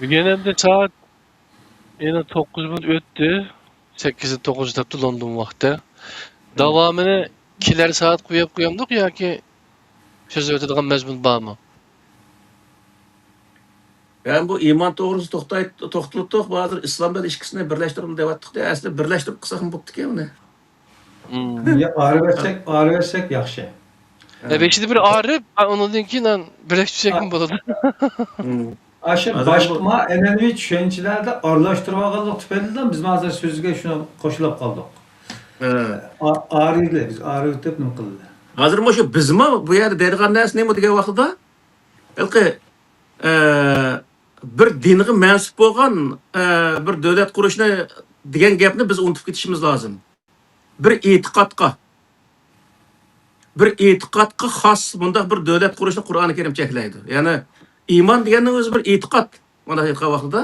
Bugün hem de saat yine 9 bin öttü. 8'i 9 taptı London vakti. Davamını kiler saat koyamdık ya ki söz ötediğin mezmun var mı? Yani bu iman doğrusu to'xtatdik, hozir islom bilan ikkisini birlashtirib deyaptik-da, aslida birlashtirib qilsak ham bo'pti-ku uni. Ya ağrı versek yaxshi. Beşide bir ağrıp ondan keyin birleştirsek mi болады? Aşı başqa an'anaviy tushunchalarda aralashtirib olganlik tufaylidan biz hozir so'zga shuni qo'shilib qoldik. Ağrıydı, biz ağrı deb nima qildi? Hozir shu bizmi bu yerda deydigan narsa nima degan vaqtda balki bir dinga mansub bo'lgan bir davlat qurishni degan gapni biz unutib ketishimiz lozim. Bir e'tiqodga xos bundaq bir davlat qurishni Qur'oni Karim cheklaydi. Ya'ni iymon deganning o'zi bir e'tiqod. Mana aytgan vaqtida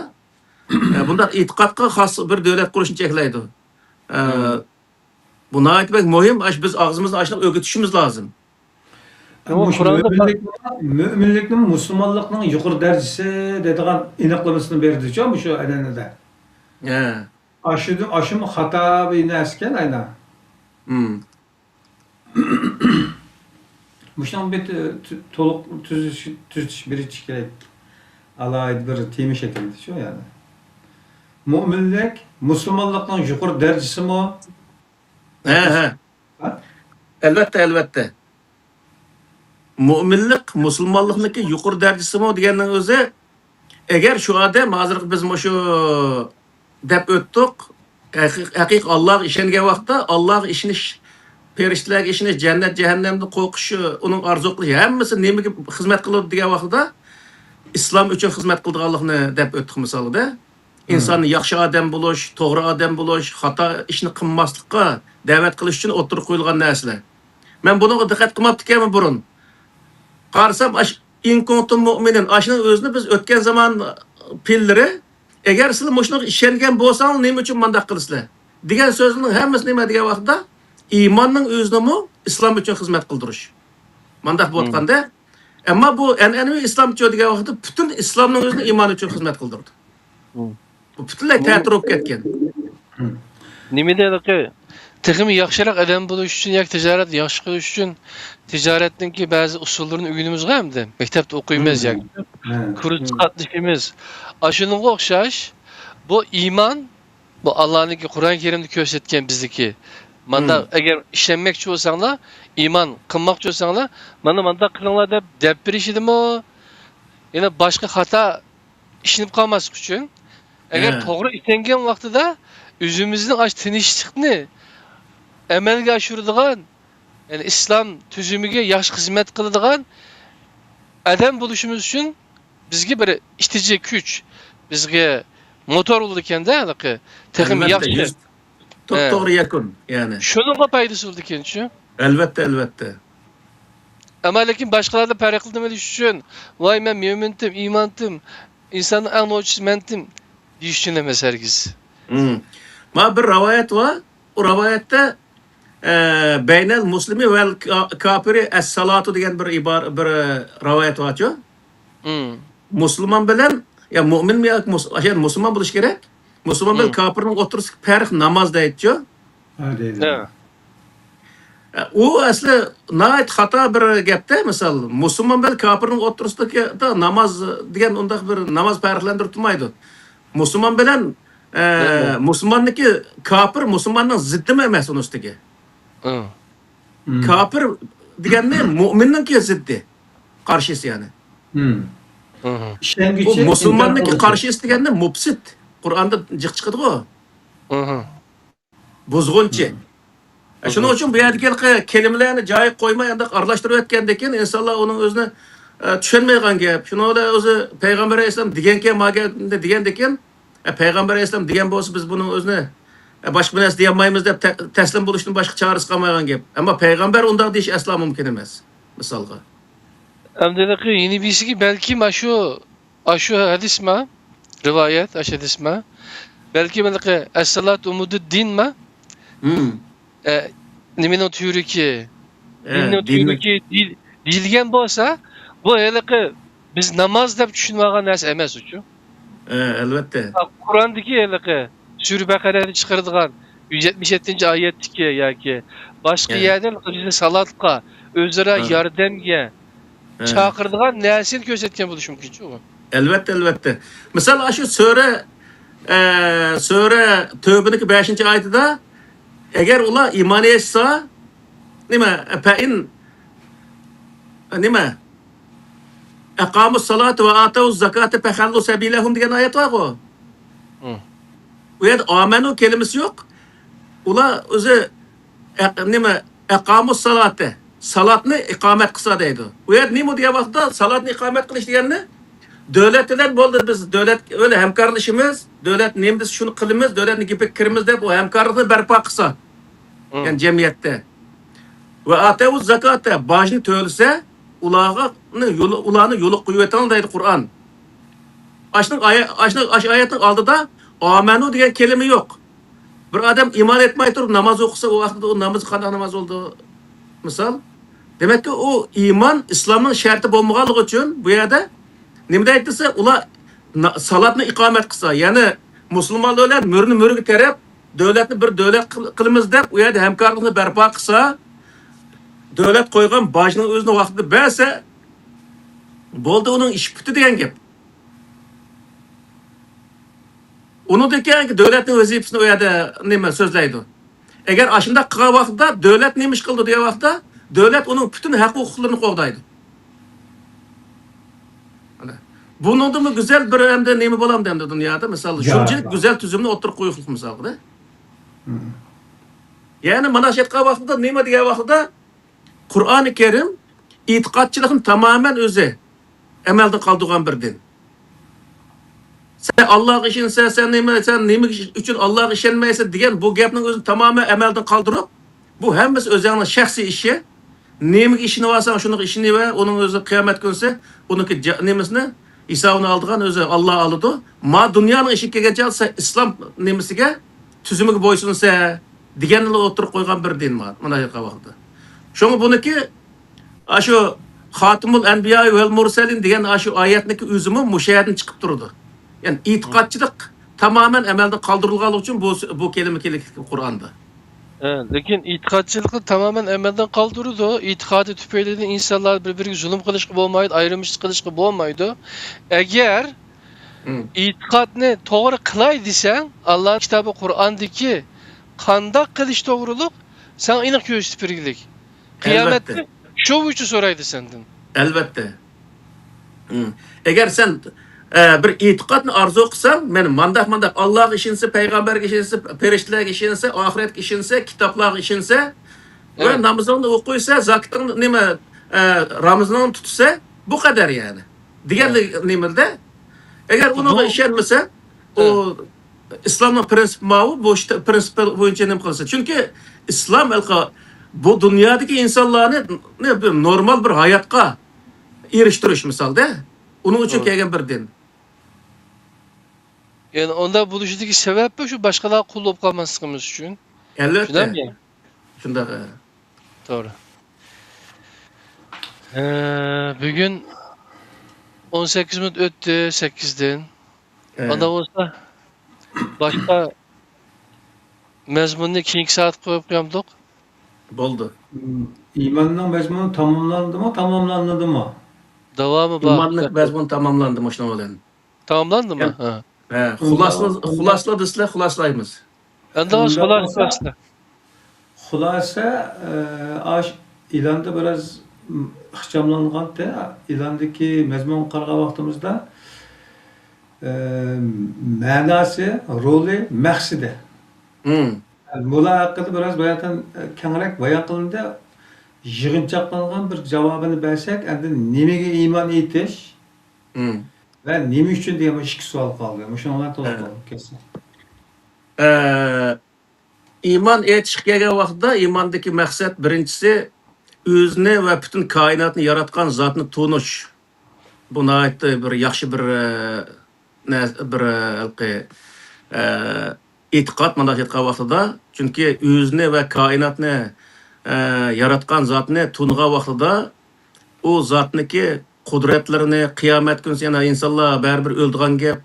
bundaq e'tiqodga xos bir davlat qurishni cheklaydi. Buni aytmak muhim, biz og'zimizni ochib o'rgatishimiz lozim. Müminlikning, musulmonlikning yuqori darajasi deydigan aniqlamasini berdi-ku shu an'anada. Aşımı xato bir narsa aynan. Muştan bir to'liq tuzish berish kerak. Alayda bir tema şeklinde şu yani. Müminlik, musulmonlikning yuqori darajasimi? Albatta. Müminlik, musulmonlikniki yuqori darajasimi deganning o'zi agar shu odam hozir biz shu deb o'tdik, haqiqiy Allohga ishongan vaqtda Allohga ishonish, farishtalarga ishonish, jannat, jahannamni qo'rqishi, uning orzu qilishi hammasi nimaga xizmat qiladi degan vaqtda islom uchun xizmat qilganligini deb o'tdik misolida. İnsanni yaxshi odam bo'lish, to'g'ri odam bo'lish, xato ishni qilmaslikqa da'vat qilish uchun o'tirib qo'yilgan narsalar. Men buniga diqqat qilmabdimmi burun? Qarasam in kuntum mu'minin ashni o'zini biz o'tgan zaman pillari Eğer sizlar muşunaqa ishongan bo'lsangiz, nima uchun mandaq qilasizlar? Degan so'zning hammasi nima degan vaqtda iymonning o'zinimi islom uchun xizmat qildirish. Mandaq bo'layotganda, ammo bu an'anaviy islomchi degan vaqtda butun islomning o'zini iymon uchun xizmat qildirdi. Bu butunlay ta'tir bo'lib ketgan. Nima deydi? Texmi yaxshiroq odam bo'lish uchun yoki tijorat yaxshi qilish uchun tijoratningki ba'zi usullarini o'rganimizga hamda maktabda o'qiymiz yoki kurs qatnashimiz. Ashuningga o'xshash bu iymon, bu Allohningki Qur'on Karimda ko'rsatgan bizniki. Mana agar ishonmoqchi bo'lsanglar, iymon qilmoqchi bo'lsanglar, mana qilinglar deb berishidimi? Yana boshqa xato ishinib qolmaslik uchun agar to'g'ri ishlangan vaqtida o'zimizning tinchlikni amalga oshiradigan, yani islom tuzumiga yaxshi xizmat qiladigan odam bo'lishimiz uchun bizga bir itici kuch, bizga motor bo'ldi ekanda, texim yaxshi. To'g'ri yakun, ya'ni. Shuningga foydasi bo'ldi ekan-chi? Albatta. Ammo lekin boshqalarga farq qilmalish uchun, voy men mo'mindim, iymondim, insonning eng nochisi mendim deyish uchun emas hargiz. Ma bir rivoyat var. O rivayette beynel muslimi vel kafiri es-salatu degan bir rivayet var-ku. Müslüman bilen ya mu'min mi ya Müslüman bo'lish kerak. Müslüman bilen kafirning o'tirisi farq namoz deydi-ku. Ha deydi. O asli nayt xato bir gapda, misol Müslüman bilen kafirning o'tirisidagi namoz degan undaq bir namoz farqlantirib turmaydi. Müslüman bilen Müslümanniki kafir Müslümanning ziddimi emas uning ustiga. Kafir degani mu'minningki ziddi. Qarshisi yani. Bu Müslümanniki qarshisi degani mufsid. Qur'onda jiq chiqadi-ku. Buzg'unchi. Shuning uchun bu yerdagi kelimalarni joyiga qo'ymay endi aralashtirib o'tgandan keyin insonlar uning o'zini tushunmaygan gap. Shuni o'zi payg'ambar alayhisalom degandan keyin Peygamber Aleyhisselam degan bo'lsa biz buning o'zini boshqa bir narsa deyolmaymiz deb taslim bo'lishning boshqa chorasi qolmagan gap. Ammo payg'ambar undaq deyish aslo mumkin emas. Misolga. Hamdaki yeni birisi ki belki şu hadisma, rivayet, aşı hadisma. Belki belki es-salat umudu din mi? Nimin o türü ki, dilgen bolsa, bu elki biz namaz deb düşünmegen narsa emas uçu. Elbette. Kur'an'daki elki Sure Bakara'da çıkardıgan 177. ayetteki yoki başka yerden bize salatqa, özara yordamga chaqiradigan narsani ko'rsatgan bo'lishi mumkin-ku. Elbette. Misol shu sura Tövbe'deki 5-oyatida agar ular iymon etsa, nima aqamus salata ve atavuz zakata fehallu sebilehum degan oyat var-ku. Bu yerda amanu kelimesi yok. Ular o'zi aqamus salata, salatni iqomat qilsa deydi. Bu yer nima degan vaqtda salatni iqomat qilish deganni davlat bilan bo'ldi, biz davlat o'li hamkorlashimiz, davlat nima desa shuni qilamiz, davlatning gapiga kiramiz deb u hamkorlikni barpo qilsa. Yani jamiyatda. Ve atavuz zakata bojni to'lsa, ularni yo'li qo'yib o'tadi deydi Qur'on. Ash oyatning oldida amanu degan kelime yok. Bir adam iman etmay turib namoz o'qisa, o vaqtda o namoz qanday namoz oldu misol. Demek ki o iman İslam'ın şartı bo'lmaganligi uchun bu yerda nima deytsa, ular salatni iqomat qilsa, ya'ni musulmonlar murni taraf davlatni bir davlat qilamiz deb u yerda hamkorlikni barpo qilsa, davlat qo'ygan bojning o'zini vaqtida bersa, bo'ldi uning ish bitdi degan gap. Unudaki devletin vazifesini o yerda nima so'zlaydi. Agar ashunda qilgan vaqtda davlat nima ish qildi degan vaqtda davlat uning butun haq-huquqlarini qo'g'daydi. Bundan güzel bir hamda nima bo'lamdi hamda dunyoda, misol shunchalik güzel tuzumni o'tirib qo'yishlik misolda. Ya'ni mana shu vaqtda nima degan vaqtda Qur'oni Karim e'tiqodchilikni tamoman o'zi amalda qoldirgan bir din. Sen Allah'a işinse, sen nima üçün Allah'a işenmeyse degan bu gapning o'zini tamoman amaldan qoldirib, bu hammasi o'zining shaxsiy ishi. Nima ishini olsang, shuni ishini va uning o'zi qiyomat kunsa, uniki nimasini, İsa onu aldığan özü Allah alıdı. Ma dünyanın işi kelgence alsa İslam nemisiga tüzümüge boysunsa degenle oturup koygan bir din var. Mana vakti. Şoňa buniki aşu Hatimul Enbiya vel Murselin degan aşu ayetniki özümü muşaýadan çıkıp durdu. Yani itikatçılık tamamen emelden kaldırılgalı için bu kelime Kur'an'da. Lekin itikadçılıkı tamamen emelden kaldırdı. İtikadı tüpeyledi insanlar birbirine zulüm kılışkı bolmaydı, ayrımcılık kılışkı bolmaydı. Eğer itikadını doğru kılay desen, Allah'ın kitabı Kur'an'daki kandak kılış doğruluk, sen inak göğüs tüpürgilik. Kıyamette Elbette. şu üçü soraydı senden. Elbette. Eğer sen bir itikadını arzu kılsan, men mandak Allah işinse, peygamber işinse, perişteler işinse, ahiret işinse, kitaplar işinse, Evet. ve namazını okuysa, zakatını nime Ramazan'ını tutsa, bu kadar yani. Diğer nimelde, eğer onu işenmese, o İslam'ın prensibi mavu, bu işte prensip boyunca ne kılsa. Çünkü İslam bu dünyadaki insanları ne bileyim, normal bir hayatka eriştiriş misalda. Onun için Evet. kelgen bir din. Yani onda buluşudaki sebep bu şu başkalar kul olup kalmasımız için. Şundan Elbette. mı? Şunda. Doğru. Bugün 18 minut öttü 8'den. Onda olsa başka mezmununu 2 saat koyup koyamdık. Boldu. İmanның mezmunu tamamlandı mı, tamamlanmadı mı? Devamı bak. İmanlık mezmun tamamlandı hoşuna olan. Tamamlandı mı? Yani- Ha. Hulasla dısla hulaslayımız. Onda olsa Ondan kolay olsa- olsa. Hulasa ilanda biraz ixchamlangan da ilandaki mezmun qarga vaqtimizda ma'nosi, roli, maqsidi. Mulla hakkında biraz bayatan kengrek bayan kılında yığınçaklangan bir cevabını versek, endi nimege iman etiş ve nime üçün diye iki sual kalıyor. Şunlar to'liq kesin. İman etiş kelgen vaqtda imandaki maksat birinchisi özünü ve bütün kainatını yaratkan zatını tunuş. Buna ait bir yaxşı bir itiqat mana aytgan vaqtida, çünkü özünü ve kainatını yaratkan zatını tunuğa vaqtida o zatniki kudretlerini kıyamet günü yana insanlar baribir öldüren gap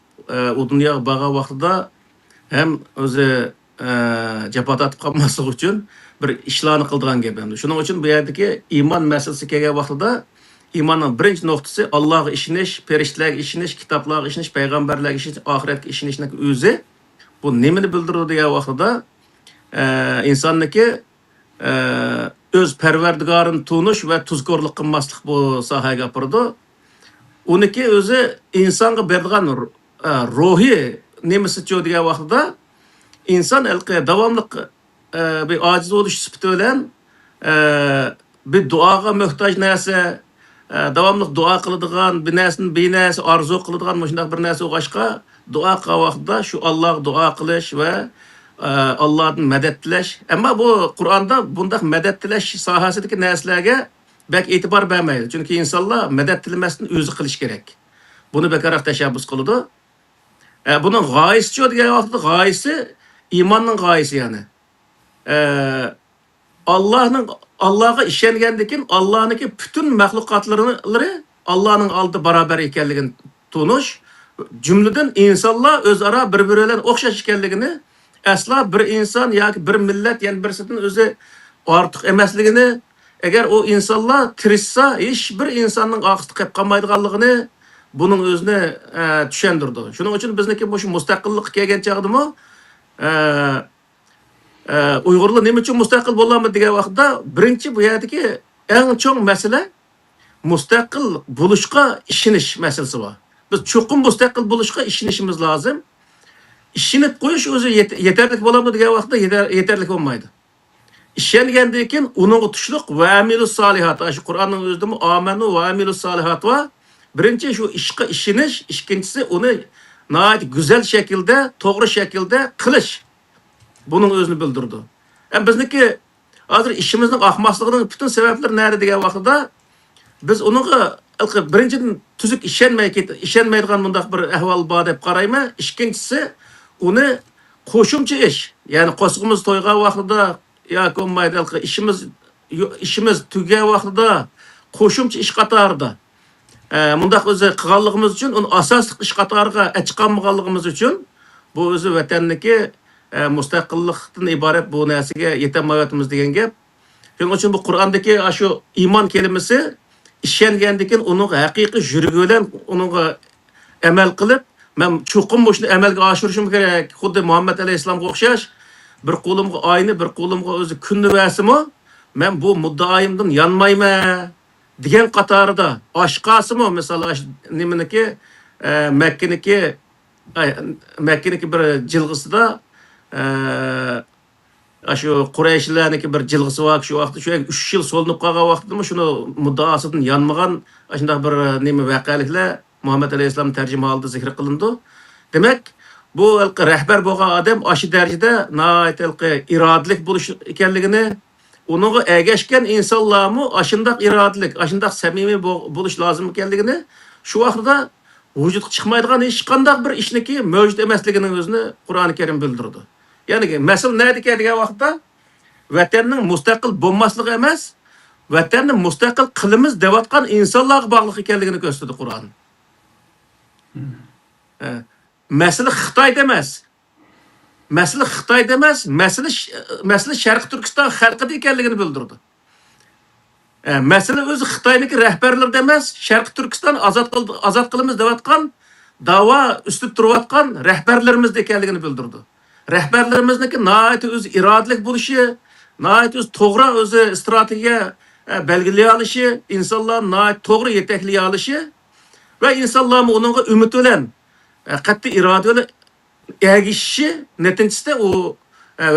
o dunyoga baga vaqtida hem o'zi jafoat atib qolmaslik uchun bir ishlarni qildigan gap endi. Shuning uchun bu yerdagi iymon masalasi kelgan vaqtida iymonning birinchi nuqtasi Allohga ishonish, farishtalarga ishonish, kitoblarga ishonish, payg'ambarlarga ishonish, oxiratga ishonishning o'zi bu nimani bildiradi degan vaqtida insonniki o'z parvardigorini tunish va tuzkorlik qilmaslik bu sohaga opirdi. Uniki o'zi insonga beradigan ruhiy nimasi degan vaqtida insan davamlı bir aciz oluş sıfatı bilen bir duaga muhtaç neyse davamlı dua kılıdığan bir nesinin bir nesi arzu kılıdığan müşnak bir nesi uğaşka dua kavakda şu Allah dua kılış ve Allah'ın medettileş. Ama bu Kur'an'da bunda medettileş sahasideki neslerge bek itibar vermeydi. Çünkü insanlar medettilemesini özü kılış gerek. Bunu bekarak teşebbüs kılıdı. Bunun gayesi diye diyen vakti gayesi imanın gayesi yani. Allah'a işengendekin Allah'ınki bütün mahlukatları Allah'ın aldı beraber ekenligini tunuş. Cümleden insanlar özara birbirine okşaş ekenligini asla bir insan ya bir millet yani birisinin özü artık emesligini eğer o insanlar tirişsa hiçbir insanın aksızlık hep kalmaydıganlığını bunun özüne düşendirdi. Şunun için bizdeki bu müstakillik kelgen çağdımı Uygurlar nima uchun mustaqil bo'lamiz degan vaqtda birinchi bu yerdagi eng cho'ng masala mustaqil bo'lishga ishonish masalasi bor. Biz cho'qim mustaqil bo'lishga ishonishimiz lozim. Ishonib qo'yish o'zi yetarli bo'ladi degan vaqtda yetarli bo'lmaydi. Ishongandan keyin uning tushliq va amilus solihat, shu Qur'onning o'zida amanu va amilus solihat va birinchi shu ishga ishonish, ikkinchisi uni nihoyat go'zal shaklda, to'g'ri shaklda qilish. Bunun özünü bildirdi. Bizniki hazır işimizin ahmasliginin bütün sebepleri nerede degan vaqtida biz onunla birinchidan tuzuk ishonmaydigan bundaq bir ahvol bor deb qarayman. Ikkinchisi uni qo'shimcha ish, ya'ni qo'sqimiz to'ygan vaqtida yoki bo'lmaydi ishimiz tugagan vaqtida qo'shimcha ish qatorida bundaq o'zi qilganligimiz uchun uni asosli ish qatoriga chiqolmaganligimiz uchun bu o'zi vatanniki mustaqillikdan iborat bu narsaga yetolmayapmiz degan gap. Shuning uchun bu Qur'ondagi shu iymon kelimasi ishongandan keyin uni haqiqiy yuragi bilan unga amal qilib, men chuqur shuni amalga oshirishim kerak. Xuddi Muhammad alayhisalomga o'xshash, bir qo'limga oyni, bir qo'limga o'zi kunni vasimi, men bu muddaoyimdan yonmayman degan qatorida oshqasimi, masalan, nimaniki Makkaniki bir jilg'isida shu Qurayshlarniki bir jilg'isi bor, shu vaqtda shu 3 yil so'linib qolgan vaqtida shuni muddaosidan yonmagan shunday bir nima voqealiklar Muhammad alayhisalom tarjima oldi zikr qilindi. Demak, bu rahbar bo'lgan odam shu darajada irodalik bo'lish ekanligini, uningga ergashgan insonlarmi shunday irodalik, shunday samimiy bo'lish lozim ekanligini shu vaqtda vujudga chiqmaydigan hech qanday bir ishniki mavjud emasligining o'zini Qur'oni Karim bildirdi. Ya'ni masal nima degan vaqtda vatanning mustaqil bo'lmasligi emas, vatanni mustaqil qilimiz deyotgan insonlarga bog'liq ekanligini ko'rsatdi Qur'on. Masala Xitoyda emas. Masala Sharq Turkiston xalqida ekanligini bildirdi. Masala o'zi Xitoyniki rahbarlarda emas, Sharq Turkiston ozod qilimiz deyotgan da'vo ustib turayotgan rahbarlarimizda ekanligini bildirdi. Rahbarlarimizniki nihoyatda o'zi irodalik bo'lishi, nihoyatda o'zi to'g'ri o'zi strategiya belgilay olishi, insonlarni nihoyat to'g'ri yetaklay olishi va insonlarni uningga umid bilan qat'iy iroda bilan ergishishi natijasida u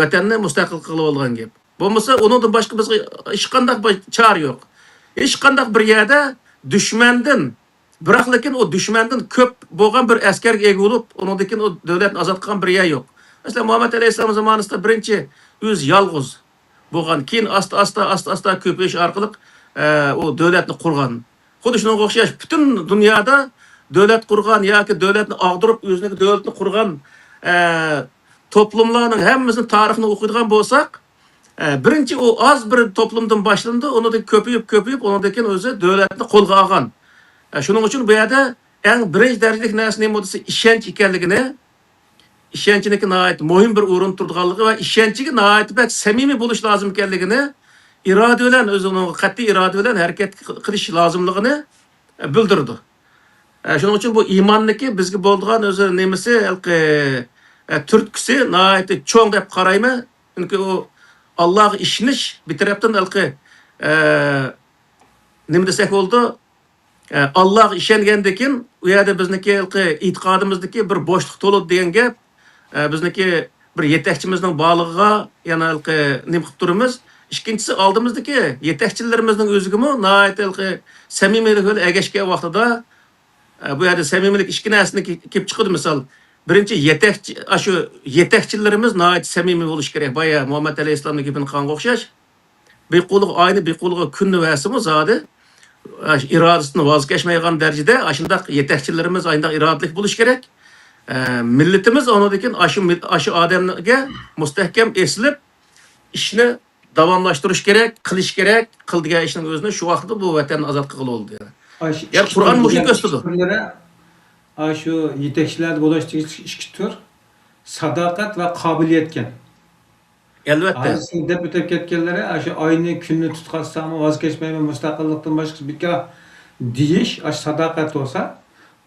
vatanni mustaqil qilib olgan gap. Bo'lmasa uningdan boshqa bizga hech qanday chora yo'q. Hech qanday bir yerda dushmandan, biroq lekin o dushmandan ko'p bo'lgan bir askarga ega bo'lib, uningdan keyin o davlatni ozod qilgan bir yer yo'q. Mesela Muhammed Aleyhisselam zamanında birinci öz yalğız bo'lgan, keyin asta ko'payish orqali o davlatni qurgan. Xuddi shunga o'xshash butun dunyoda davlat qurgan yoki davlatni og'dirib o'zining davlatni qurgan toplumlarning hammasini tarixini o'qiydigan bo'lsak, birinchi o az bir toplumdan boshlandi, undan ko'payib, undan keyin o'zi davlatni qo'lga olgan. Shuning uchun bu yerda eng birinchi darajalik narsa nima bo'lsa, ishonch ekanligini, ishonchning nihoyat muhim bir o'rin turganligi va ishonchiga nihoyat bak samimiy bo'lish lozim ekanligini, iroda bilan o'zining qat'iy iroda bilan harakat qilish lozimligini bildirdi. Shuning uchun bu iymonniki bizga bo'lgan o'zi nimasi, turtkisi nihoyat cho'ng deb qarayman. Chunki u Allohga ishonish bir tarafdan nima desak bo'ldi, Allohga ishongandan keyin u yerda bizniki e'tiqodimizdagi bir bo'shliq to'ladi degan gap. Bizniki bir yetakchimizning borligiga yana nima qilib turamiz. Ikkinchisi oldimizdagi yetakchilarimizning o'zigimi nihoyat samimiylik bilan ergashgan vaqtida bu yerda samimiylik ikki narsani kelib chiqadi. Misol, birinchi yetakchilarimiz nihoyat samimiy bo'lish kerak. Boya Muhammad alayhisalomning gapini qilganga o'xshash. Bir qo'liga oyni, bir qo'liga kunni vasimi zodi irodasini voz kechmaydigan darajada shunday yetakchilarimiz shunday irodalik bo'lish kerak. Millatimiz ondan aşı odamga mustahkam eslib ishni davomlashtirish kerak, qilish kerak, qildigan ishning o'zini shu vaqtda bu vatanni ozod qilib oldi. Yani Qur'on mushuni ko'rsatdi. Shu yetakchilarda bo'lishdagi ikki tur sadoqat va qobiliyatgan. Albatta. Siz deb o'tib ketganlari shu oyni kunni tutqansam voz kechmayman mustaqillikdan boshqa bekor deyish sadoqat bo'lsa,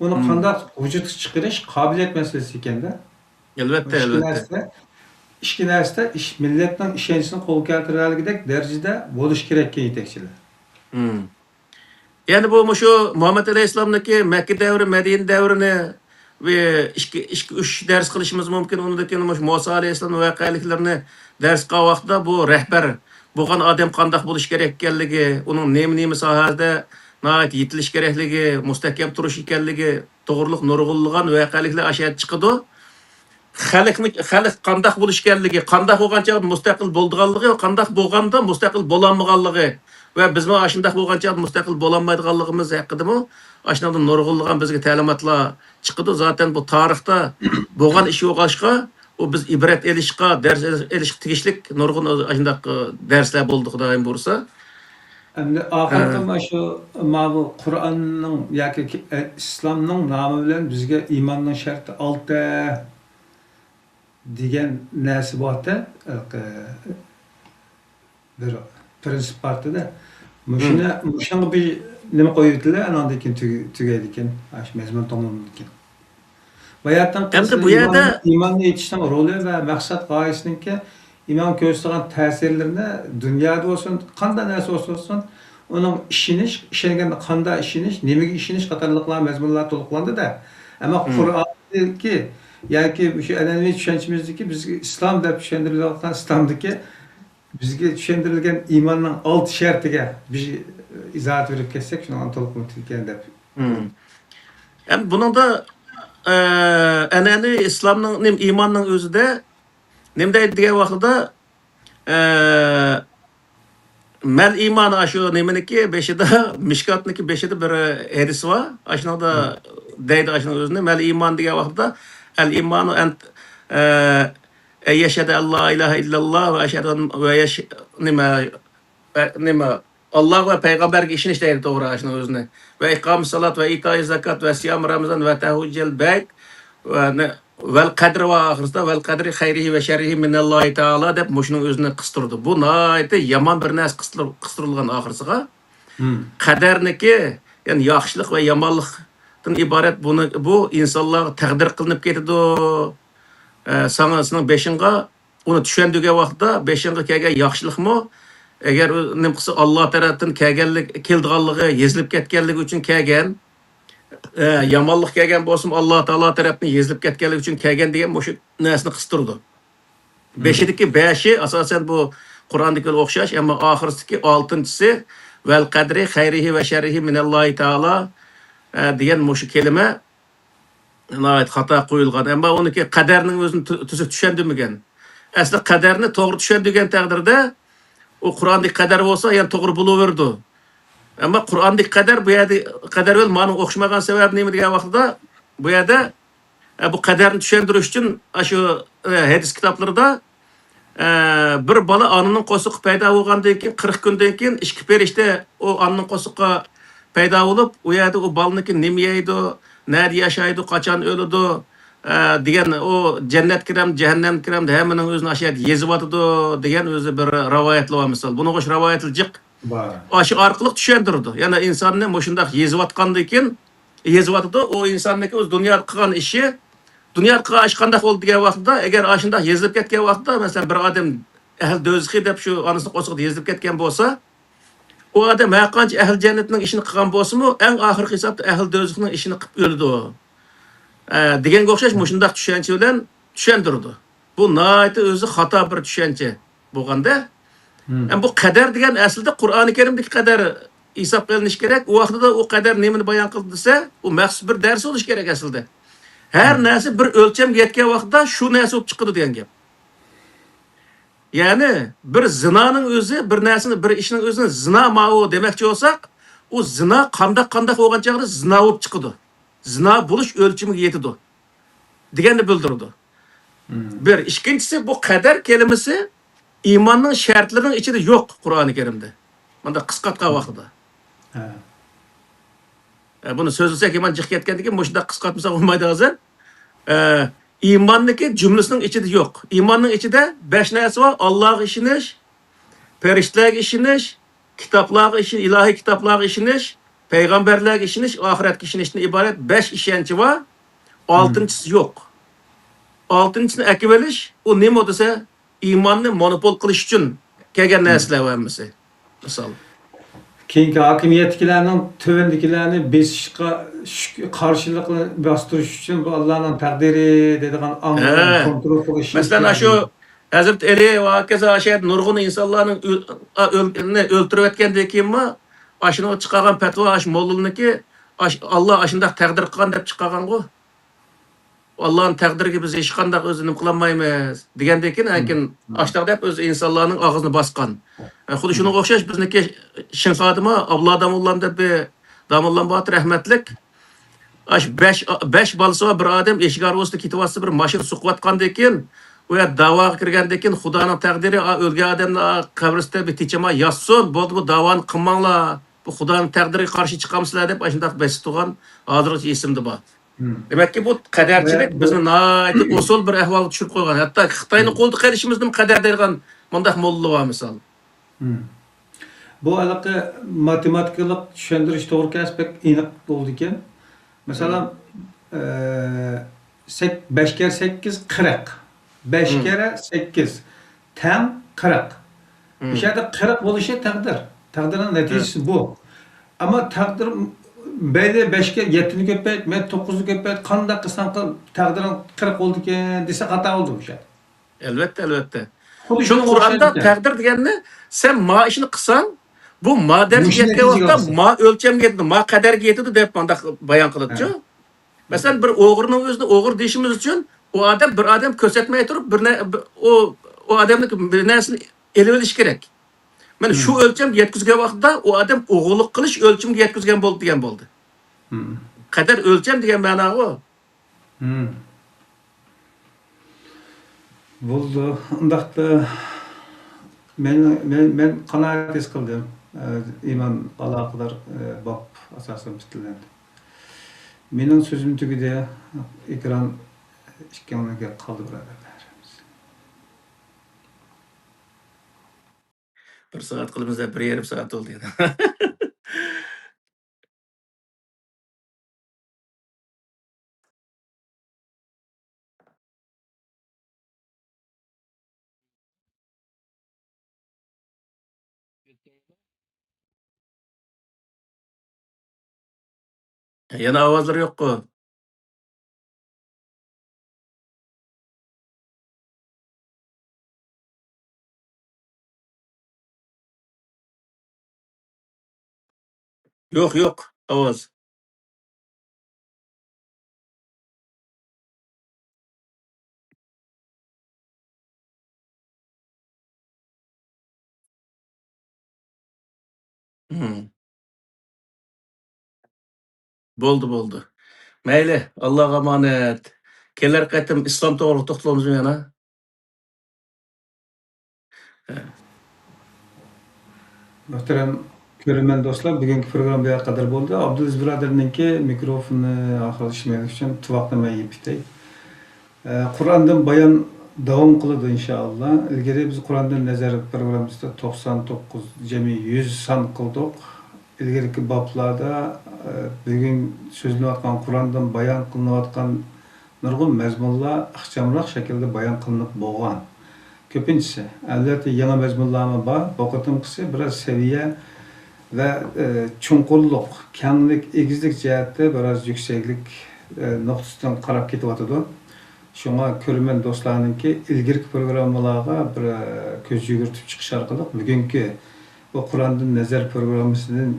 uni qanday vujudga chiqarish qobiliyat masalasi ekanda. Albatta. Ikki narsa millatning ishonchini qo'lga keltirganligidek darajada bo'lish kerak yetakchilar. Yani bu şu Muhammed Aleyhisselam'daki Mekke devri, Medine devrini ve üç ders kılışımız mümkün. Ondaki Musa Aleyhisselam'ın vakaliklerini ders kavakta bu rehber, bu kan adam kandak buluş gerekliliği, onun nemi sahada nait yetiliş gerekliliği, müstehkem duruş gerekliliği, doğruluk, nurgulluğun vakalikler aşağı çıkıdı. Xalq kandak buluş gerekliliği, kandak olganca müstakil bulduğanlığı, kandak bolganda müstakil bolanmağanlığı. va bizmi ashundaq bo'lgancha mustaqil bo'lolmaydiganligimiz haqidami ashundan nurg'unlagan bizga ta'limotlar chiqdi. Zaten bu tarixda bo'lgan ish yo'qolishqa u biz ibrat elishqa, dars elishqa tegishlik nurg'un ashundaq darslar bo'ldi xudoyim bo'lsa. Endi oxirgi mana shu bu Qur'onning yoki islomning nomi bilan bizga iymonning sharti 6 degan narsa borda, bir prinsip borda. Shunga bir nima qo'yibdilar, andan keyin tugaydi ekan, shu mazmun tomonidan ekan. Bayatdan Endi bu yerda iymonni yetishning roli va maqsad g'oyasiniki iymon ko'rsatgan ta'sirlarini dunyoda bo'lsin, qanday narsa bo'lsin, uning ishonganda qanday ishonish, nimaga ishonish qatorliqlar mazmunlar to'liqlandi-da. Ammo Qur'ondagi yoki shu an'anaviy tushunchamizdagi bizga islom deb tushuntirilgan islomdagi bizga tushuntirilgan iymonning 6 shartiga bir izoh berib ketsak, shuni to'liq ekan deb. Endi buningda an'anaviy islomning, iymonning o'zida nima deydi degan vaqtida mal iymoni shu nimaniki beshida, Mishkotniki beshida bir hadis bor. Ashunada deydi ashuni o'zini mal iymon degan vaqtida al iymonu ant yashhadu an la ilaha illalloh va ashhadu nima Allah va payg'ambarga ishonish deydi to'g'ri ashuni o'zini. Va iqomus salat va itoiz zakat va siyam ramazon va tahujjal bayt val qadri va oxirsida val qadri xayrihi va sharrihi minallohi taala deb mushuning o'zini qistirdi. Bu nihoyatda yomon bir narsa qistirilgan oxirsiga. Qadarniki, ya'ni yaxshilik va yomonlikdan iborat bu insonlarga taqdir qilinib ketadi. Sanasining 5-inga uni tushundigan vaqtda 5-inga kelgan yaxshilikmi agar nima qilsa Alloh tarafdan keldiganligi yezilib ketganligi uchun kelgan, yomonlik kelgan bo'lsin Alloh taolo tarafdan yezilib ketganligi uchun kelgan degan o'sha narsani qistirdi. 5-dagi 5i asosan bu Qur'ondagi o'xshash, ammo oxirsidagi 6-si val qadri xayrihi va sharrihi minallohi taolo degan o'sha kelima nihoyat xato qo'yilgan. Ammo uniki qadarning o'zini tuzuk tushundirmagan. Asli qadarni to'g'ri tushundirgan taqdirda o Qur'ondagi qadar bo'lsa, yana to'g'ri bo'laverdi. Ammo Qur'ondagi qadar bu yerda qadar bilan ma'lum o'xshamagan sabab nima degan vaqtida bu yerda bu qadarni tushuntirish uchun shu hadis kitoblarida bir bola onaning qo'siqi paydo bo'lgandan keyin 40 kundan keyin ikki farishta o onaning qo'siqqa paydo bo'lib, u yerda o bolaniki nima yeydi, nerede yashaydi, qachon o'ladi degan o jannat kiram, jahannam kiram hammaning o'zini ashiyat yezib otadi degan o'zi bir rivoyatlar var misol. Buni qo'sh rivoyatlar jiq. Shu orqali tushuntirdi. Yana insonni shunday yezib otgandan keyin yezib otadi, o insonniki o'z dunyoda qilgan ishi, dunyoda qilgan ish qanday bo'ldi degan vaqtda, agar shunday yezilib ketgan vaqtda, masalan bir odam ahl do'zaxi deb shu onasi qo'shiqda yezilib ketgan bo'lsa, o odam qancha ahl jannatning ishini qilgan bo'lsa-mu, eng oxirgi hisobda ahl do'zaxning ishini qilib o'ldi. Deganga o'xshash shunday tushuncha bilan tushuntirdi. Bu nihoyatda o'zi xato bir tushuncha bo'lganda, bu qadar degan aslida Qur'oni Karimdagi qadar hisob qilinish kerak. U vaqtida u qadar nimani bayon qildi desa, u maxsus bir dars bo'lish kerak aslida. Har narsa bir o'lchamga yetgan vaqtda shu narsa bo'lib chiqadi degan gap. Ya'ni bir zinoning o'zi, bir narsani, bir ishning o'zini zina ma'u demoqchi bo'lsak, u zina qanday bo'lgan chog'da zina bo'lib chiqadi. Zina bo'lish o'lchamiga yetadi deganni bildirdi. Bir, ikkinchisi bu qadar kelimasi iymonning shartlarining ichida yo'q Qur'oni Karimda. Bunda qisqatgan vaqtida. Buni so'zlasak ham jiq ketgandan keyin shunda qisqatmasa bo'lmaydi hozir. İymonniki jumlasining ichida yo'q. Iymonning ichida 5 narsa bor: Allohga ishonish, farishtalarga ishonish, kitoblarga ishonish, ilohiy kitoblarga ishonish, payg'ambarlarga ishonish, oxiratga ishonishdan iborat 5 ishonchi bor. 6-chisi yo'q. 6-chisini akib olish, u nima desa, iymonni monopol qilish uchun kelgan narsalar bo'lmasa. Misol keyingi hokimiyatchilarning tuvandikilarni besishga qarshilikni bostirish uchun bu Allohning taqdiri deydigan kontrol qilish. Masalan, shu Hazrat Ali va kaza ashad nurg'un insonlarning o'ltirib o'tgandan keyinmi, ashuni chiqargan fatvo ash mo'lliniki Alloh ashunday taqdir qilgan deb chiqargan-ku. Allah'ın təqdiriga biz hech qandaq o'zini qilolmaymiz degandan keyin lekin aştaq deb o'z insonlarning og'zini bosgan. Xuddi shunga o'xshash bizniki Shin xodima Abdulla Damullam deb Damullam Botir rahmatlik aş 5 balası var bir adam eşik arasında kitabası bir maşin suqvatqandan keyin o ya davaga kirgandan keyin Xudoning taqdiri o'lgan odamlar qabristida bir techama yozsin, bo'ldi bu davoni qilmanglar. Bu Xudoning taqdiriga qarshi chiqamsizlar deb shundaq bes turgan hozircha esimda bor. Demek ki bu kadercilik bizni nayet usul bir ahval tushirib qo'ygan. Hatta Xitoyning qo'lda qilishimizni qadar deydigan mundaq molla var misal. Bu alaqa matematikalık tushundirish to'g'ri kelsa pek aniq bo'ldi ekan. Masalan, 5 kere 8 40. 5 kere 8 tam 40. Bu yerda 40 bo'lishi taqdir. Taqdirning natijasi bu. Ama taqdir beyde 5 kere 7'ni köpeyt, 9'u köpeyt, qanday qilsam qil taqdiring 40 oldu ekan desa xato oldu bu şey. Elbette. Şu Kur'an'da taqdir deganni sen ma ishini qilsang, bu ma darajaga yetgan vaqtda ma o'lchamga yetdi, ma qadarga yetdi deb bundaq bayon qiladi-ku. Masalan, bir o'g'rining o'zini o'g'ir deyishimiz uchun o adam bir adam ko'rsatmay turib o odamni bir narsani elib olish kerak. Mana shu o'lchamga yetkazgan vaqtda o adam o'g'irlik qilish o'lchamiga yetkazgan bo'ldi degan bo'ldi. Qadar o'lcham degan ma'no u. Bo'ldi. Undaqda men qanoat his qildim. İman aloqador bob asosan bitiladi. Mening so'zim tugida ekran ikkovga qoldi birodarlar. Bir saat qilibizda 1,5 saat oldu yani. Yana ovozlar yo'q-ku. Yo'q, ovoz. Bo'ldi. Mayli, Allohga emanet. Kelar qaytim islom to'g'ri to'xtalamiz yana. Muhterem görünmen dostlar, bugünkü program bir kadar bo'ldi. Abdulaziz birodarininki mikrofonni oxirlashmaylik uchun tuvoqlamay yepitay. Qur'ondan bayon davom qiladi inshaalloh. Ilgari biz Qur'ondan nazar programmamizda 99 jami 100 son qildik. Ilgariki boblarda bugun so'zlanayotgan Qur'ondan bayon qilinayotgan nurg'un mazmunlar ixchamroq shaklda bayon qilinib bo'lgan. Köpüncüsü, elbette yana mezmunlarımı var. Bu qısı biraz seviye ve çunqurluq, kemlik, egizlik cihette biraz yükseklik noktasından qarab ketyapti. Şuna körmen dostlarınki ilgirki programmalarga bir ko'z yugurtib chiqish orqali bugungi bu Qur'ondan nazar programmasidan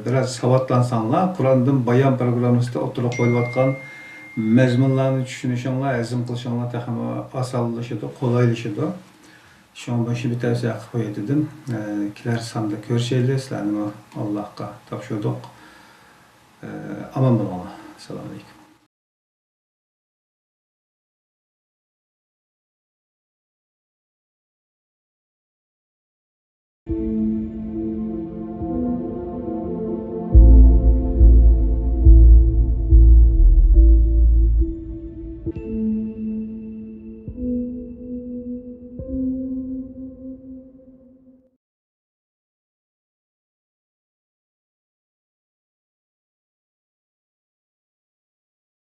biraz savatlansanlar, Qur'ondan bayon programmasida o'tirib qo'yayotgan mezmunlarni tushunishinglar, azm qilishinglar taxmi osonlashadi, qulaylashadi. Şuna başı bir tavsiye qilib qo'yay dedim. Kelar sonda ko'rishaylik, sizlarni Allohga topshirdik. Aman bo'linglar. Assalomu alaykum.